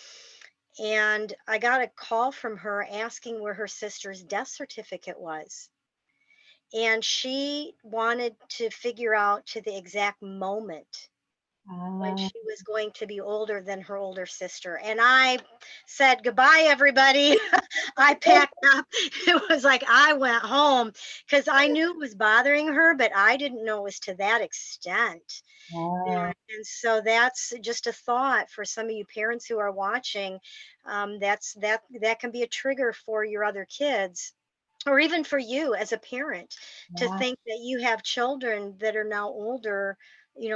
and I got a call from her asking where her sister's death certificate was. And she wanted to figure out to the exact moment when Uh, she was going to be older than her older sister. And I said, goodbye, everybody. I packed up. It was like I went home because I knew it was bothering her, but I didn't know it was to that extent. And so that's just a thought for some of you parents who are watching. That can be a trigger for your other kids, or even for you as a parent, to yeah. think that you have children that are now older,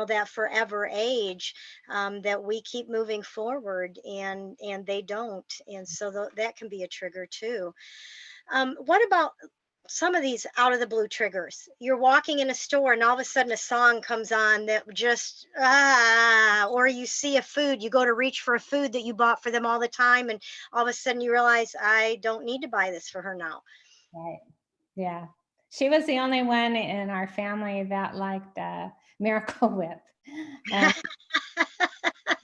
that forever age, that we keep moving forward, and they don't. And so that can be a trigger too. What about some of these out of the blue triggers? You're walking in a store and all of a sudden a song comes on that just, or you see a food, you go to reach for a food that you bought for them all the time, and all of a sudden you realize, I don't need to buy this for her now. Right. Yeah. She was the only one in our family that liked Miracle Whip. I just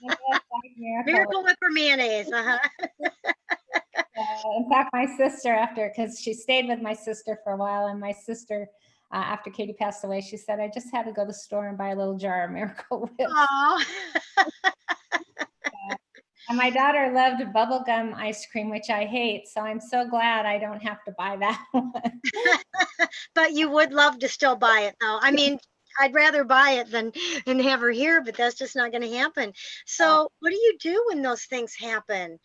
like Miracle Whip. Miracle Whip or mayonnaise. In fact, my sister, because she stayed with my sister for a while, and my sister, after Katie passed away, she said, I just had to go to the store and buy a little jar of Miracle Whip. Oh. And my daughter loved bubblegum ice cream, which I hate. So I'm so glad I don't have to buy that one. But you would love to still buy it, though. I mean, I'd rather buy it than have her here, but that's just not going to happen. So what do you do when those things happen?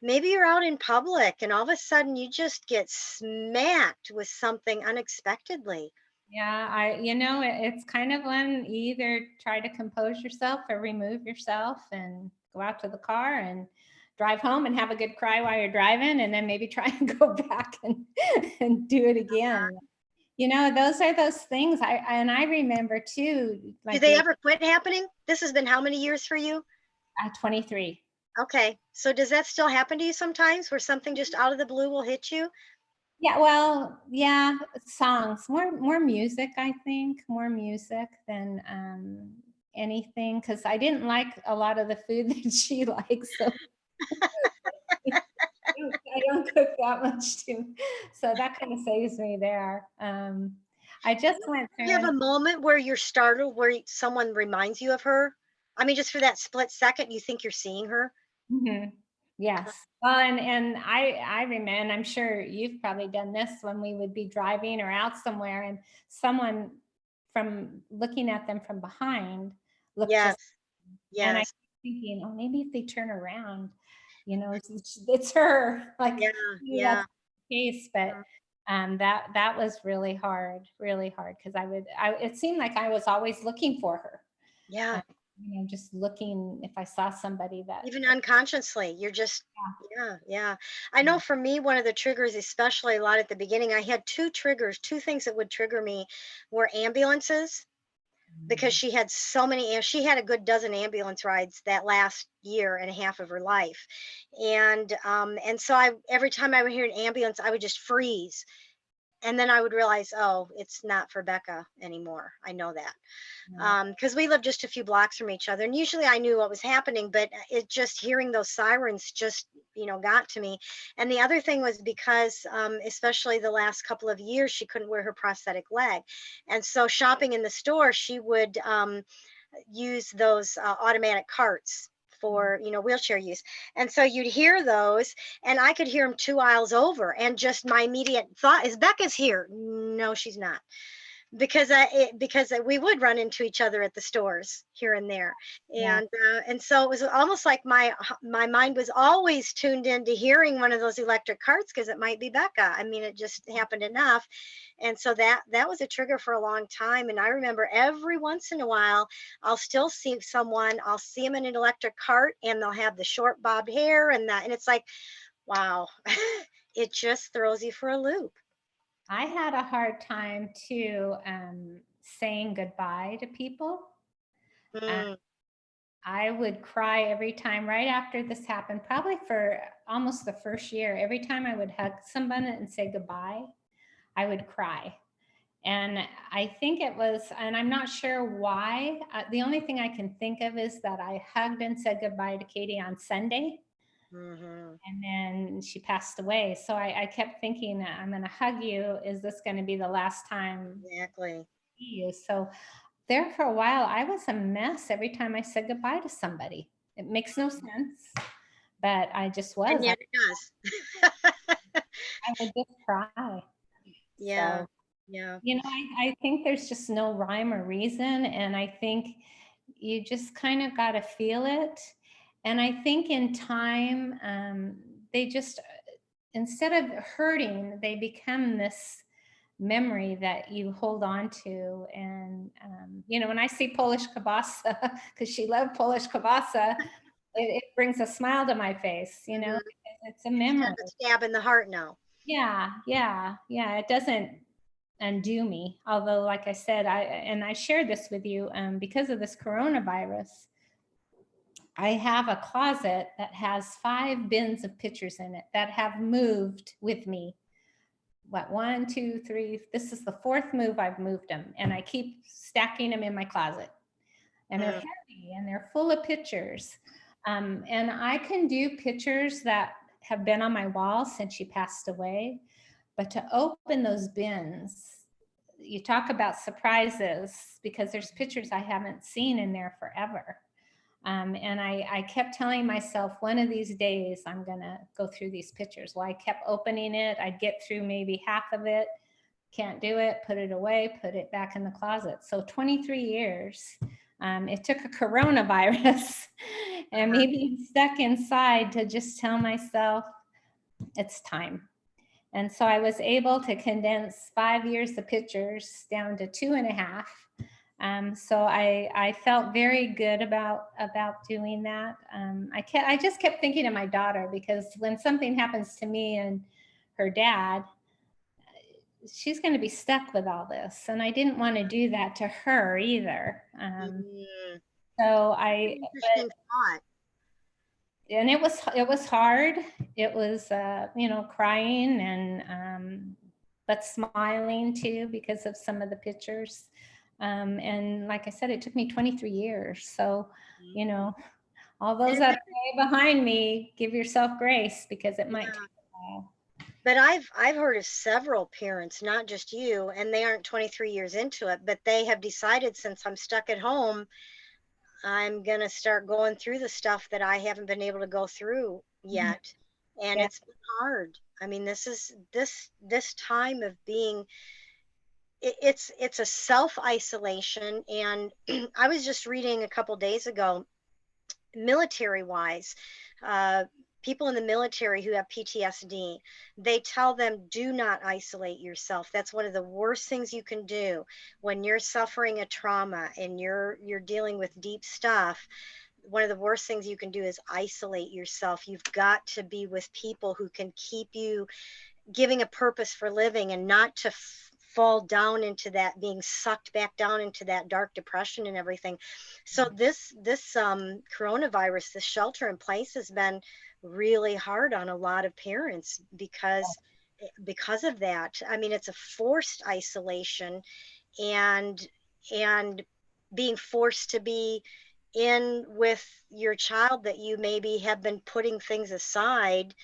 Maybe you're out in public and all of a sudden you just get smacked with something unexpectedly. Yeah, it's kind of when you either try to compose yourself or remove yourself and go out to the car and drive home and have a good cry while you're driving, and then maybe try and go back and do it again. Those are those things. I remember too. Do they ever quit happening? This has been how many years for you? 23. Okay. So does that still happen to you sometimes, where something just out of the blue will hit you? Yeah, well, yeah, songs, more music, I think, more music than anything, because I didn't like a lot of the food that she likes, so I don't cook that much too. So that kind of saves me there. I just went You have through. a moment where you're startled, where someone reminds you of her? I mean, just for that split second, you think you're seeing her? Mhm. Yes. Well, and I remember, I'm sure you've probably done this when we would be driving or out somewhere, and someone from looking at them from behind looked Yes. just, and I Yes. keep thinking, oh, maybe if they turn around, it's her. Like, Yeah. maybe Yeah. that's the case, but that was really hard, because it seemed like I was always looking for her. Yeah. Just looking if I saw somebody that. Even unconsciously, you're just, yeah, yeah. I know for me, one of the triggers, especially a lot at the beginning, I had two triggers, two things that would trigger me were ambulances, because she had so many, she had a good dozen ambulance rides that last year and a half of her life. And so every time I would hear an ambulance, I would just freeze. And then I would realize, oh, it's not for Becca anymore. I know that. Because we lived just a few blocks from each other, and usually I knew what was happening, but it just hearing those sirens just got to me. And the other thing was because especially the last couple of years, she couldn't wear her prosthetic leg, and so shopping in the store, she would use those automatic carts for wheelchair use. And so you'd hear those, and I could hear them 2 aisles over, and just my immediate thought is, Becca's here. No, she's not. because we would run into each other at the stores here and there, Yeah. and so it was almost like my mind was always tuned in to hearing one of those electric carts because it might be Becca. I mean, it just happened enough, and so that was a trigger for a long time. And I remember every once in a while, I'll still see someone. I'll see them in an electric cart, and they'll have the short bobbed hair and that, and it's like, wow, it just throws you for a loop. I had a hard time too saying goodbye to people. Uh, Mm, I would cry every time right after this happened, probably for almost the first year. Every time I would hug someone and say goodbye, I would cry. And I think it was, and I'm not sure why. The only thing I can think of is that I hugged and said goodbye to Katie on Sunday, mhm. and then she passed away. So I kept thinking, I'm going to hug you. Is this going to be the last time Exactly. I see you? So there for a while, I was a mess every time I said goodbye to somebody. It makes no sense, but I just And was. yet it does. I would just cry. Yeah. So, Yeah. I think there's just no rhyme or reason. And I think you just kind of got to feel it. And I think in time, they just, instead of hurting, they become this memory that you hold on to. And, when I see Polish kielbasa, because she loved Polish kielbasa, it brings a smile to my face, Mhm. it's a It's kind memory. of a stab in the heart now. Yeah, yeah, yeah. It doesn't undo me. Although, like I said, I shared this with you because of this coronavirus. I have a closet that has 5 bins of pictures in it that have moved with me. What, 1, 2, 3? This is the 4th move I've moved them, and I keep stacking them in my closet. And they're Mm, heavy and they're full of pictures. And I can do pictures that have been on my wall since she passed away, but to open those bins, you talk about surprises because there's pictures I haven't seen in there forever. And I kept telling myself, one of these days I'm going to go through these pictures. Well, I kept opening it. I'd get through maybe half of it, can't do it, put it away, put it back in the closet. So 23 years. It took a coronavirus and uh-huh. me being stuck inside to just tell myself it's time. And so I was able to condense 5 years of pictures down to 2.5. So I felt very good about doing that. I just kept thinking of my daughter, because when something happens to me and her dad, she's going to be stuck with all this, and I didn't want to do that to her either. Mm, So interesting thought. and it was hard. It was crying and but smiling too because of some of the pictures. And like I said, it took me 23 years. So Mm. you know, all those And that are way behind me, give yourself grace because it might take yeah, a while. but I've heard of several parents, not just you, and they aren't 23 years into it, but they have decided, since I'm stuck at home, I'm gonna start going through the stuff that I haven't been able to go through Mhm. yet. And Yeah. it's been hard. I mean, this time of being, it's a self isolation. And I was just reading a couple days ago, military wise, uh, people in the military who have PTSD, they tell them, do not isolate yourself. That's one of the worst things you can do when you're suffering a trauma and you're dealing with deep stuff. One of the worst things you can do is isolate yourself. You've got to be with people who can keep you giving a purpose for living, and not to fall down into that, being sucked back down into that dark depression and everything. So this coronavirus, this shelter in place, has been really hard on a lot of parents because of that. I mean, it's a forced isolation, and and being forced to be in with your child that you maybe have been putting things aside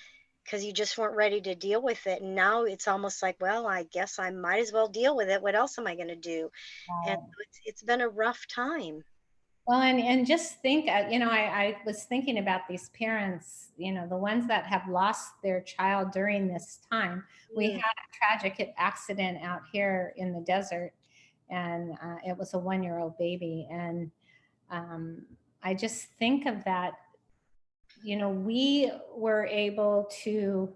because you just weren't ready to deal with it. And now it's almost like, well, I guess I might as well deal with it. What else am I going to do? And so it's been a rough time. Well, and just think, I was thinking about these parents, the ones that have lost their child during this time. We Mm, had a tragic accident out here in the desert, and it was a 1-year-old baby. And I just think of that, we were able to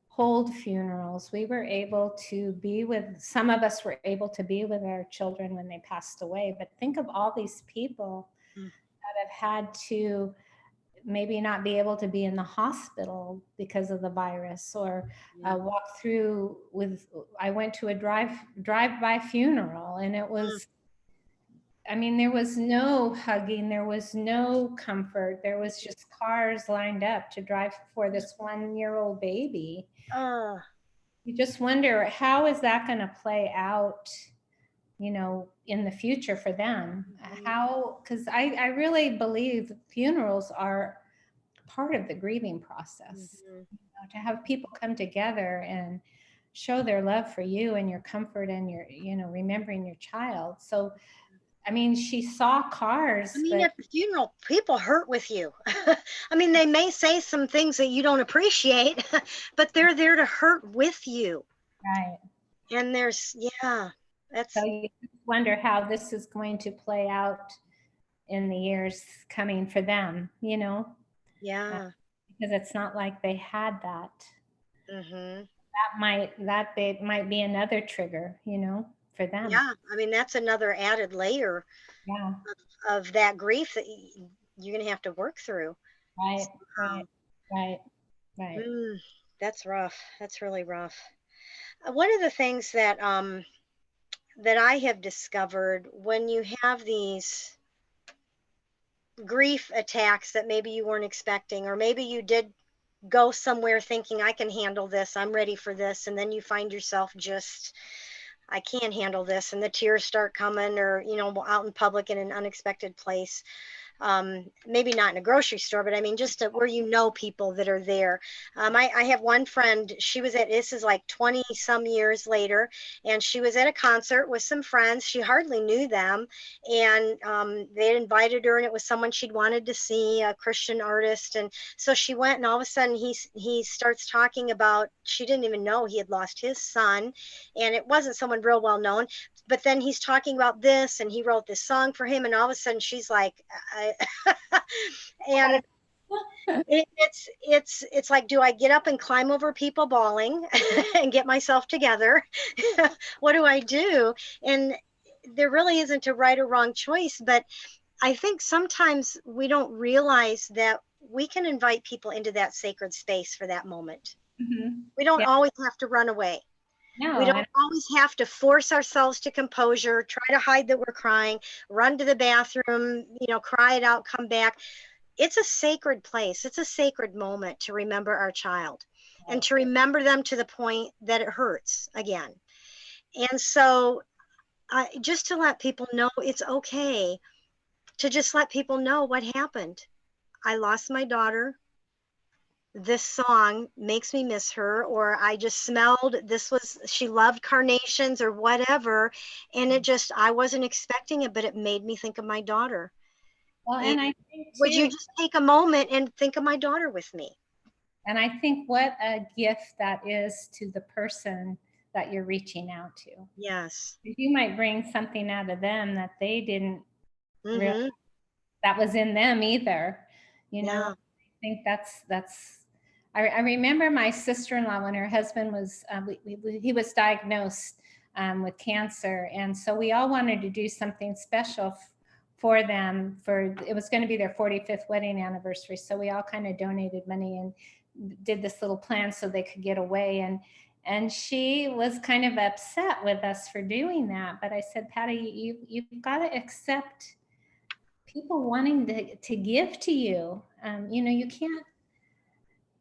hold funerals. We were able to be with, some of us were able to be with our children when they passed away. But think of all these people that have had to maybe not be able to be in the hospital because of the virus, or walk through with, I went to a drive-by funeral, and it was, I mean, there was no hugging, there was no comfort, there was just cars lined up to drive for this 1-year-old baby. You just wonder, how is that going to play out, in the future for them? How, because I really believe funerals are part of the grieving process. To have people come together and show their love for you and your comfort and your, remembering your child. So I mean, she saw cars. I mean, at the funeral, people hurt with you. I mean, they may say some things that you don't appreciate, but they're there to hurt with you. Right. And there's, that's. So you wonder how this is going to play out in the years coming for them, Yeah. Because it's not like they had that. Mm-hmm. That might be another trigger, for them. Yeah, I mean, that's another added layer of that grief that you're going to have to work through. Right, right. That's rough. That's really rough. One of the things that that I have discovered, when you have these grief attacks that maybe you weren't expecting, or maybe you did go somewhere thinking, I can handle this, I'm ready for this, and then you find yourself just, I can't handle this, and the tears start coming, or out in public in an unexpected place, maybe not in a grocery store, but I mean just where people that are there. I have one friend, she was this is like 20 some years later, and she was at a concert with some friends. She hardly knew them, and they had invited her, and it was someone she'd wanted to see, a Christian artist. And so she went, and all of a sudden he starts talking about, she didn't even know he had lost his son, and it wasn't someone real well known. But then he's talking about this, and he wrote this song for him, and all of a sudden she's like, and it's like, do I get up and climb over people bawling and get myself together? What do I do? And there really isn't a right or wrong choice, but I think sometimes we don't realize that we can invite people into that sacred space for that moment. We don't always have to run away. No, we don't always have to force ourselves to composure, try to hide that we're crying, run to the bathroom, cry it out, come back. It's a sacred place. It's a sacred moment to remember our child, and to remember them to the point that it hurts again. And so just to let people know, it's okay to just let people know what happened. I lost my daughter. This song makes me miss her, or I just smelled, she loved carnations or whatever. And I wasn't expecting it, but it made me think of my daughter. Well, and I think too, would you just take a moment and think of my daughter with me? And I think what a gift that is to the person that you're reaching out to. Yes. You might bring something out of them that they didn't realize that was in them either. I think that's I remember my sister-in-law, when her husband was, he was diagnosed with cancer. And so we all wanted to do something special for them. It was going to be their 45th wedding anniversary. So we all kind of donated money and did this little plan so they could get away. And she was kind of upset with us for doing that. But I said, Patty, you've got to accept people wanting to give to you.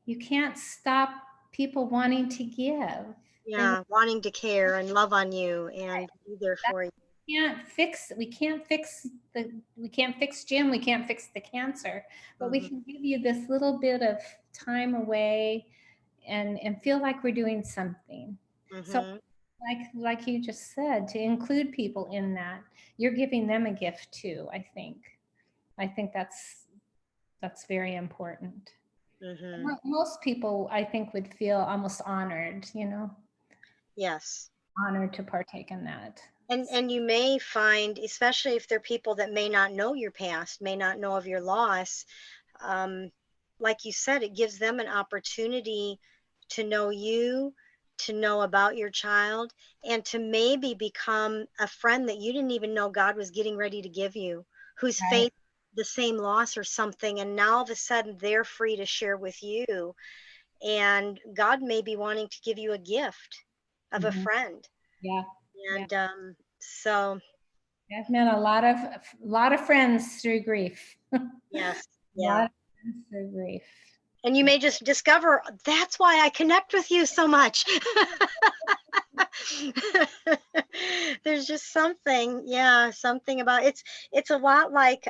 You can't stop people wanting to give. Yeah, wanting to care and love on you and be there for you. We can't fix Jim, we can't fix the cancer, but we can give you this little bit of time away and feel like we're doing something. So like you just said, to include people in that, you're giving them a gift too. I think that's very important. Most people, I think, would feel almost honored, Yes. Honored to partake in that. And you may find, especially if there are people that may not know your past, may not know of your loss, um, like you said, it gives them an opportunity to know you, to know about your child, and to maybe become a friend that you didn't even know God was getting ready to give you, who's Right. faced the same loss or something, and now all of a sudden they're free to share with you. And God may be wanting to give you a gift of a Mhm. friend. Yeah. Yeah. And so, I've met a lot of friends through grief. A yes, yeah. lot of friends through grief. And you may just discover that's why I connect with you so much. There's just something, yeah, something about it's a lot like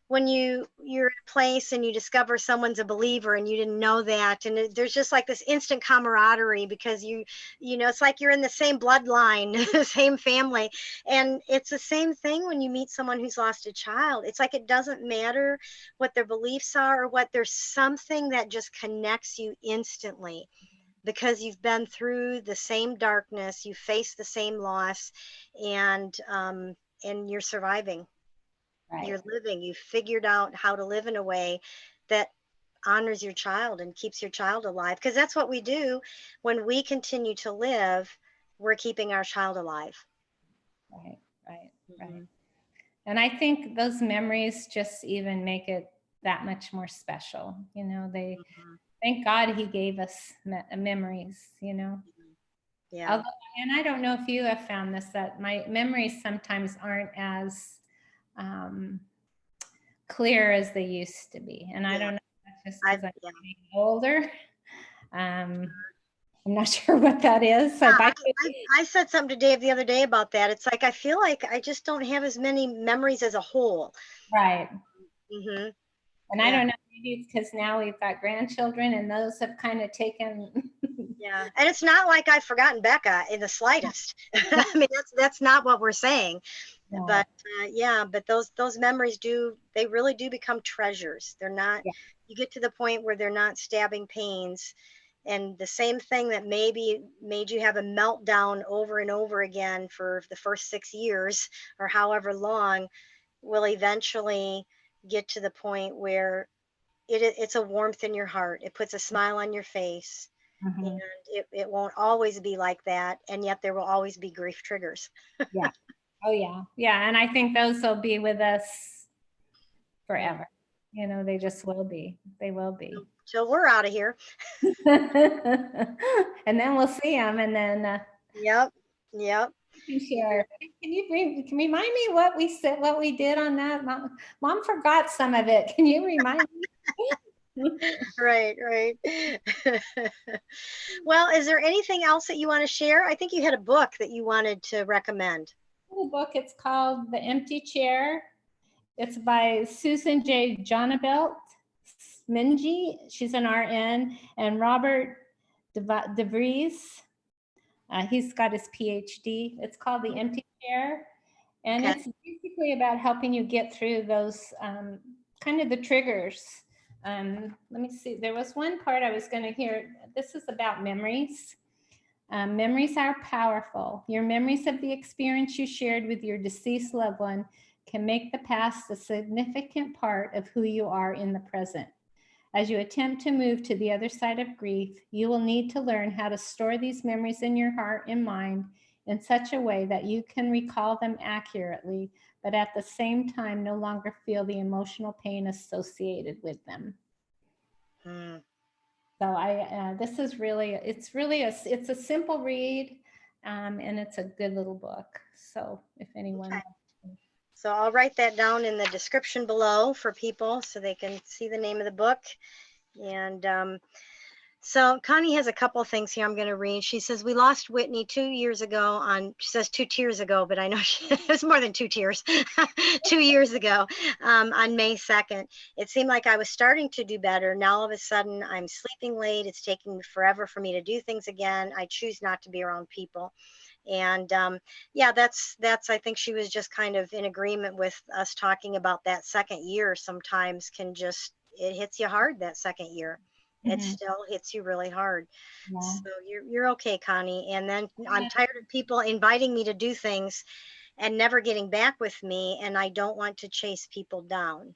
when you're in a place and you discover someone's a believer and you didn't know that, and there's just like this instant camaraderie because you know it's like you're in the same bloodline, the same family. And it's the same thing when you meet someone who's lost a child. It's like it doesn't matter what their beliefs are or what, there's something that just connects you instantly because you've been through the same darkness, you faced the same loss, and you're surviving, Right. you're living, you figured out how to live in a way that honors your child and keeps your child alive, because that's what we do. When we continue to live, we're keeping our child alive. Right. Right. Right. Mhm. And I think those memories just even make it that much more special. They Mhm. thank God he gave us memories. Yeah. Although, and I don't know if you have found this, that my memories sometimes aren't as um, clear as they used to be. And I Yeah. don't know if that's just I because I'm yeah. getting older. Um, I'm not sure what that is. So Yeah, I I said something to Dave the other day about that. It's like I feel like I just don't have as many memories as a whole. right. Hmm. And I Yeah. don't know, maybe it's because now we've got grandchildren and those have kind of taken. Yeah, and it's not like I've forgotten Becca in the slightest. I mean, that's not what we're saying. No. But yeah, but those memories do, they really do become treasures. They're not. Yeah. You get to the point where they're not stabbing pains, and the same thing that maybe made you have a meltdown over and over again for the first 6 years or however long will eventually get to the point where it's a warmth in your heart. It puts a smile on your face, and Mhm. it won't always be like that, and yet there will always be grief triggers. Yeah. Oh, yeah. Yeah. And I think those will be with us Yeah. forever. They just will be. They will be. So we're out of here. And then we'll see them. And then Yep. Yep. you can share. Can you remind me what we said, what we did on that? Mom forgot some of it. Can you remind me? Right, right. Well, is there anything else that you want to share? I think you had a book that you wanted to recommend. The book, it's called The Empty Chair. It's by Susan J. Zonnebelt-Smeenge. She's an RN, and Robert DeVries. He's got his Ph.D. It's called The Empty Chair. And Okay. it's basically about helping you get through those kind of the triggers. Let me see. There was one part I was going to hear. This is about memories. Memories are powerful. Your memories of the experience you shared with your deceased loved one can make the past a significant part of who you are in the present. As you attempt to move to the other side of grief, you will need to learn how to store these memories in your heart and mind in such a way that you can recall them accurately, but at the same time no longer feel the emotional pain associated with them. Hmm. So this is really, it's a simple read, and it's a good little book. So if anyone, Okay. So I'll write that down in the description below for people so they can see the name of the book. And so Connie has a couple of things here I'm going to read. She says, we lost Whitney 2 years ago she says 2 tears ago, but I know it's more than 2 tears, 2 years ago on May 2nd. It seemed like I was starting to do better. Now all of a sudden I'm sleeping late. It's taking forever for me to do things again. I choose not to be around people. And yeah, that's, I think she was just kind of in agreement with us talking about that second year sometimes can just, it hits you hard that second year. it still hits you really hard. Yeah. So you're okay, Connie. And then I'm tired of people inviting me to do things and never getting back with me, and I don't want to chase people down.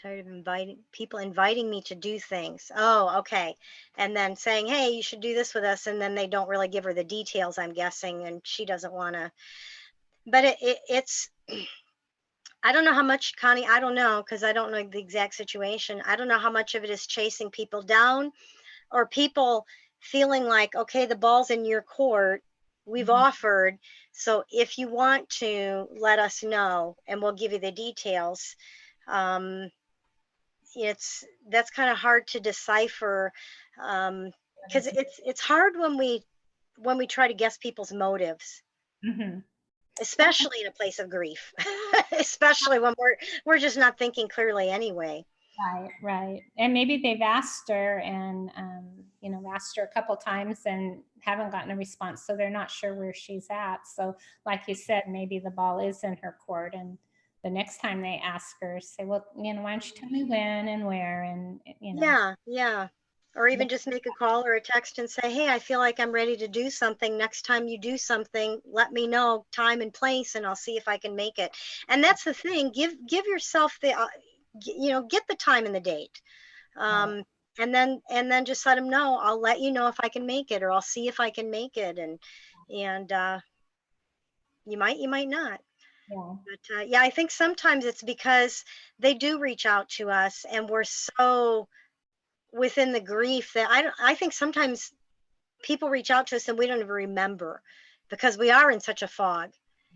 Tired of inviting me to do things. Oh, okay. And then saying, hey, you should do this with us, and then they don't really give her the details, I'm guessing, and she doesn't want to. But it's I don't know how much, Connie, I don't know, because I don't know the exact situation. I don't know how much of it is chasing people down, or people feeling like, okay, the ball's in your court. We've offered. So if you want to, let us know and we'll give you the details. That's kind of hard to decipher, because it's hard when we try to guess people's motives, especially in a place of grief, especially when we're just not thinking clearly anyway. Right, right. And maybe they've asked her and, asked her a couple times and haven't gotten a response. So they're not sure where she's at. So like you said, maybe the ball is in her court. And the next time they ask her, say, well, why don't you tell me when and where? And, Yeah. Or even just make a call or a text and say, hey, I feel like I'm ready to do something. Next time you do something, let me know time and place, and I'll see if I can make it. And that's the thing. Give yourself the, get the time and the date. And then just let them know. I'll let you know if I can make it, or I'll see if I can make it. And you might not. Yeah. But I think sometimes it's because they do reach out to us, and we're so within the grief that I think sometimes people reach out to us and we don't even remember, because we are in such a fog.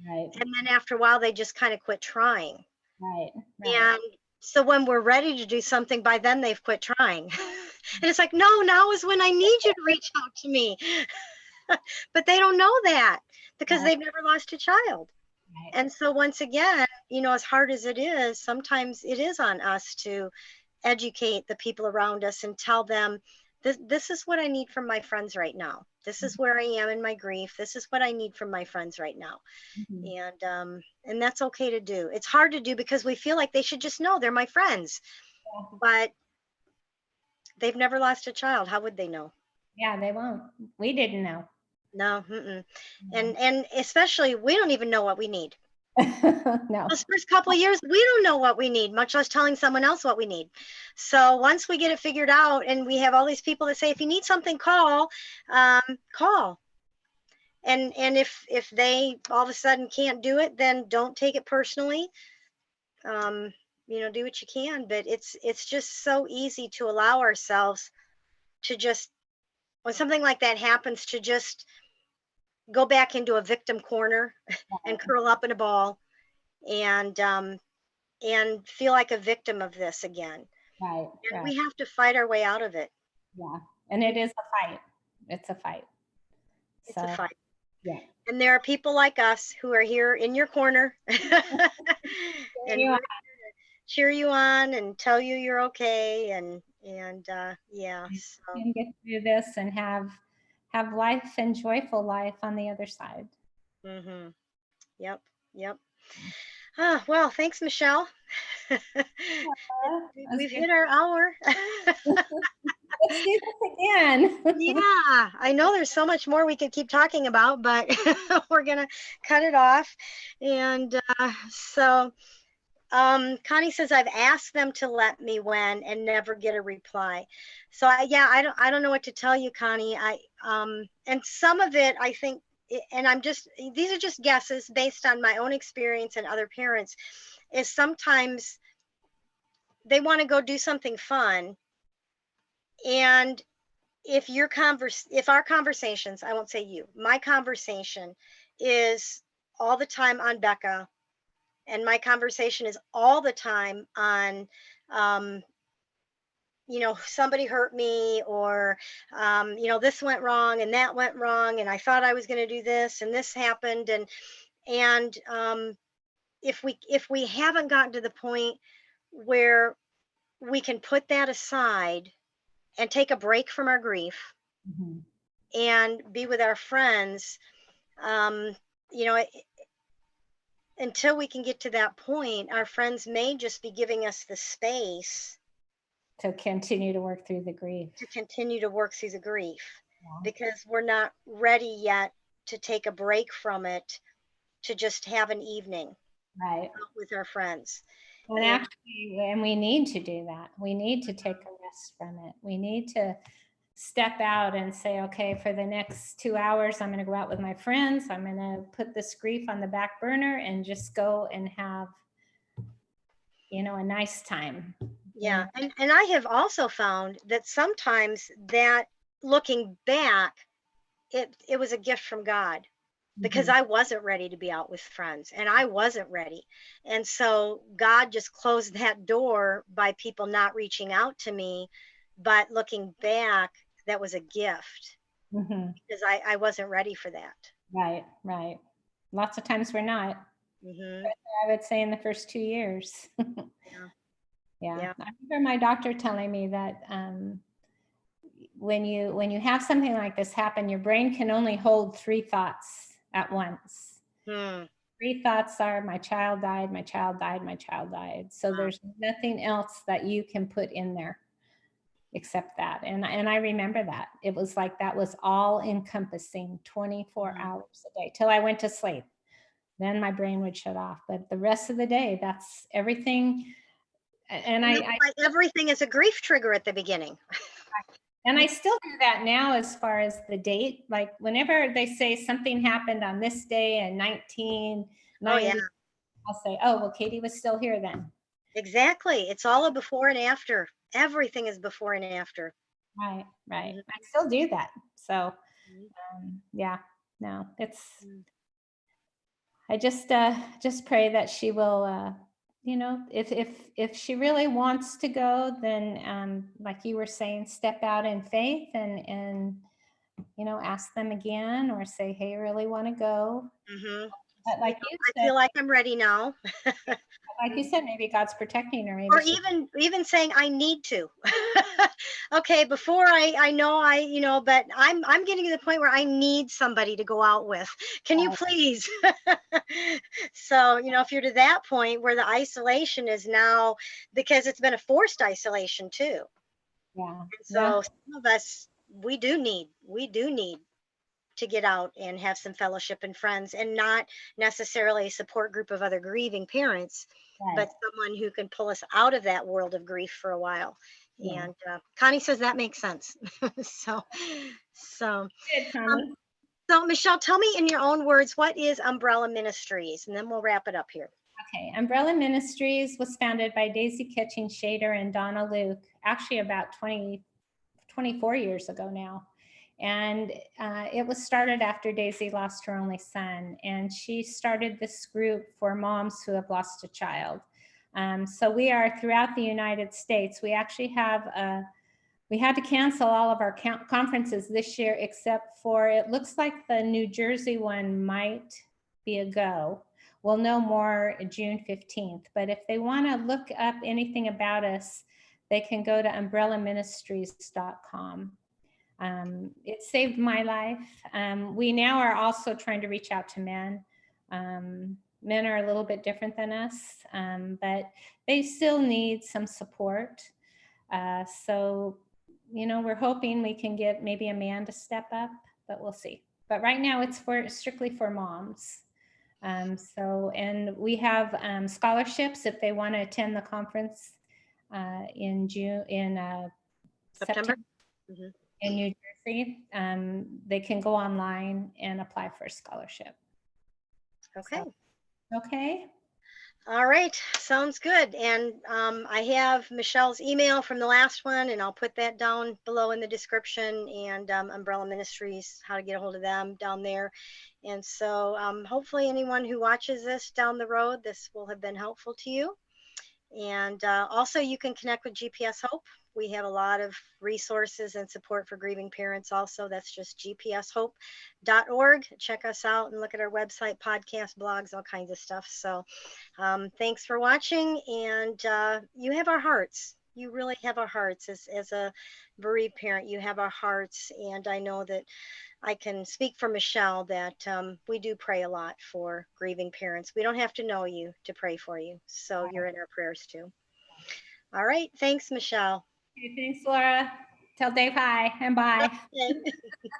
Right. And then after a while, they just kind of quit trying. Right. And so when we're ready to do something, by then they've quit trying. And it's like, no, now is when I need you to reach out to me. But they don't know that, because they've never lost a child. Right. And so once again, as hard as it is, sometimes it is on us to educate the people around us and tell them, this is what I need from my friends right now. This is where I am in my grief. This is what I need from my friends right now. And that's okay to do. It's hard to do because we feel like they should just know they're my friends, but they've never lost a child. How would they know? Yeah, they won't. We didn't know. No. And especially, we don't even know what we need. No. Those first couple of years, we don't know what we need, much less telling someone else what we need. So once we get it figured out, and we have all these people that say, if you need something, call. And if they all of a sudden can't do it, then don't take it personally. Do what you can, but it's just so easy to allow ourselves to just, when something like that happens, to just go back into a victim corner and curl up in a ball and feel like a victim of this again. Right. And we have to fight our way out of it. Yeah. And it is a fight. It's a fight. It's a fight. Yeah. And there are people like us who are here in your corner and we're here to cheer you on and tell you you're okay. And so you can get through this and have life and joyful life on the other side. Yep. Well, thanks, Michele. We've hit our hour. Let's do this again. Yeah, I know there's so much more we could keep talking about, but we're gonna cut it off. And so Connie says, I've asked them to let me when and never get a reply. So I don't know what to tell you, Connie. And some of it, I think, and these are just guesses based on my own experience and other parents, is sometimes they want to go do something fun. And if our conversations, I won't say you, my conversation is all the time on Becca, and my conversation is all the time on, somebody hurt me, or, this went wrong and that went wrong, and I thought I was going to do this and this happened. And if we haven't gotten to the point where we can put that aside and take a break from our grief and be with our friends, until we can get to that point, our friends may just be giving us the space to continue to work through the grief. To continue to work through the grief, Yeah. because we're not ready yet to take a break from it, to just have an evening Right. with our friends. And actually, and we need to do that. We need to take a rest from it. We need to step out and say, okay, for the next 2 hours, I'm going to go out with my friends. I'm going to put this grief on the back burner and just go and have, you know, a nice time. Yeah. And I have also found that sometimes that, looking back, it was a gift from God, because I wasn't ready to be out with friends, and I wasn't ready. And so God just closed that door by people not reaching out to me. But looking back, that was a gift, because I wasn't ready for that. Right, right. Lots of times we're not. I would say in the first 2 years. Yeah. I remember my doctor telling me that when you have something like this happen, your brain can only hold 3 thoughts at once. 3 thoughts are, my child died, my child died, my child died. So there's nothing else that you can put in there except that. And I remember that. It was like that was all encompassing 24 hours a day till I went to sleep. Then my brain would shut off. But the rest of the day, that's everything. And everything is a grief trigger at the beginning. And I still do that now as far as the date. Like whenever they say something happened on this day in 1990, I'll say, oh, well, Katie was still here then. Exactly. It's all a before and after. Everything is before and after. Right, right. I still do that. So, yeah, no, it's, I just pray that she will, you know, if she really wants to go, then like you were saying, step out in faith and you know, ask them again, or say, hey, I really want to go. But like you said, I feel like I'm ready now. Like you said, maybe God's protecting her. Maybe or even saying I need to. Okay, before I know you know, but I'm getting to the point where I need somebody to go out with. Can you please? So, you know, if you're to that point where the isolation is now, because it's been a forced isolation too. Yeah. And so some of us, we do need to get out and have some fellowship and friends, and not necessarily a support group of other grieving parents, but someone who can pull us out of that world of grief for a while. And Connie says that makes sense. So Michele, tell me in your own words, what is Umbrella Ministries? And then we'll wrap it up here. Okay, Umbrella Ministries was founded by Daisy Kitching Shader and Donna Luke, actually about 24 years ago now. And it was started after Daisy lost her only son. And she started this group for moms who have lost a child. So we are throughout the United States. We actually have we had to cancel all of our conferences this year, except for, it looks like the New Jersey one might be a go. We'll know more June 15th. But if they want to look up anything about us, they can go to umbrellaministries.com. It saved my life. We now are also trying to reach out to men. Men are a little bit different than us, but they still need some support. So, you know, we're hoping we can get maybe a man to step up, but we'll see. But right now it's strictly for moms. And we have scholarships if they want to attend the conference in September. In New Jersey. They can go online and apply for a scholarship. Okay. Okay. All right. Sounds good. And I have Michele's email from the last one, and I'll put that down below in the description, and Umbrella Ministries, how to get a hold of them down there. And so hopefully anyone who watches this down the road, this will have been helpful to you. And also you can connect with GPS Hope. We have a lot of resources and support for grieving parents also. That's just gpshope.org. Check us out and look at our website, podcast, blogs, all kinds of stuff. So thanks for watching. And you have our hearts. You really have our hearts as a bereaved parent. You have our hearts. And I know that I can speak for Michele that we do pray a lot for grieving parents. We don't have to know you to pray for you. So you're in our prayers too. All right. Thanks, Michele. Okay, thanks, Laura. Tell Dave hi and bye. Okay.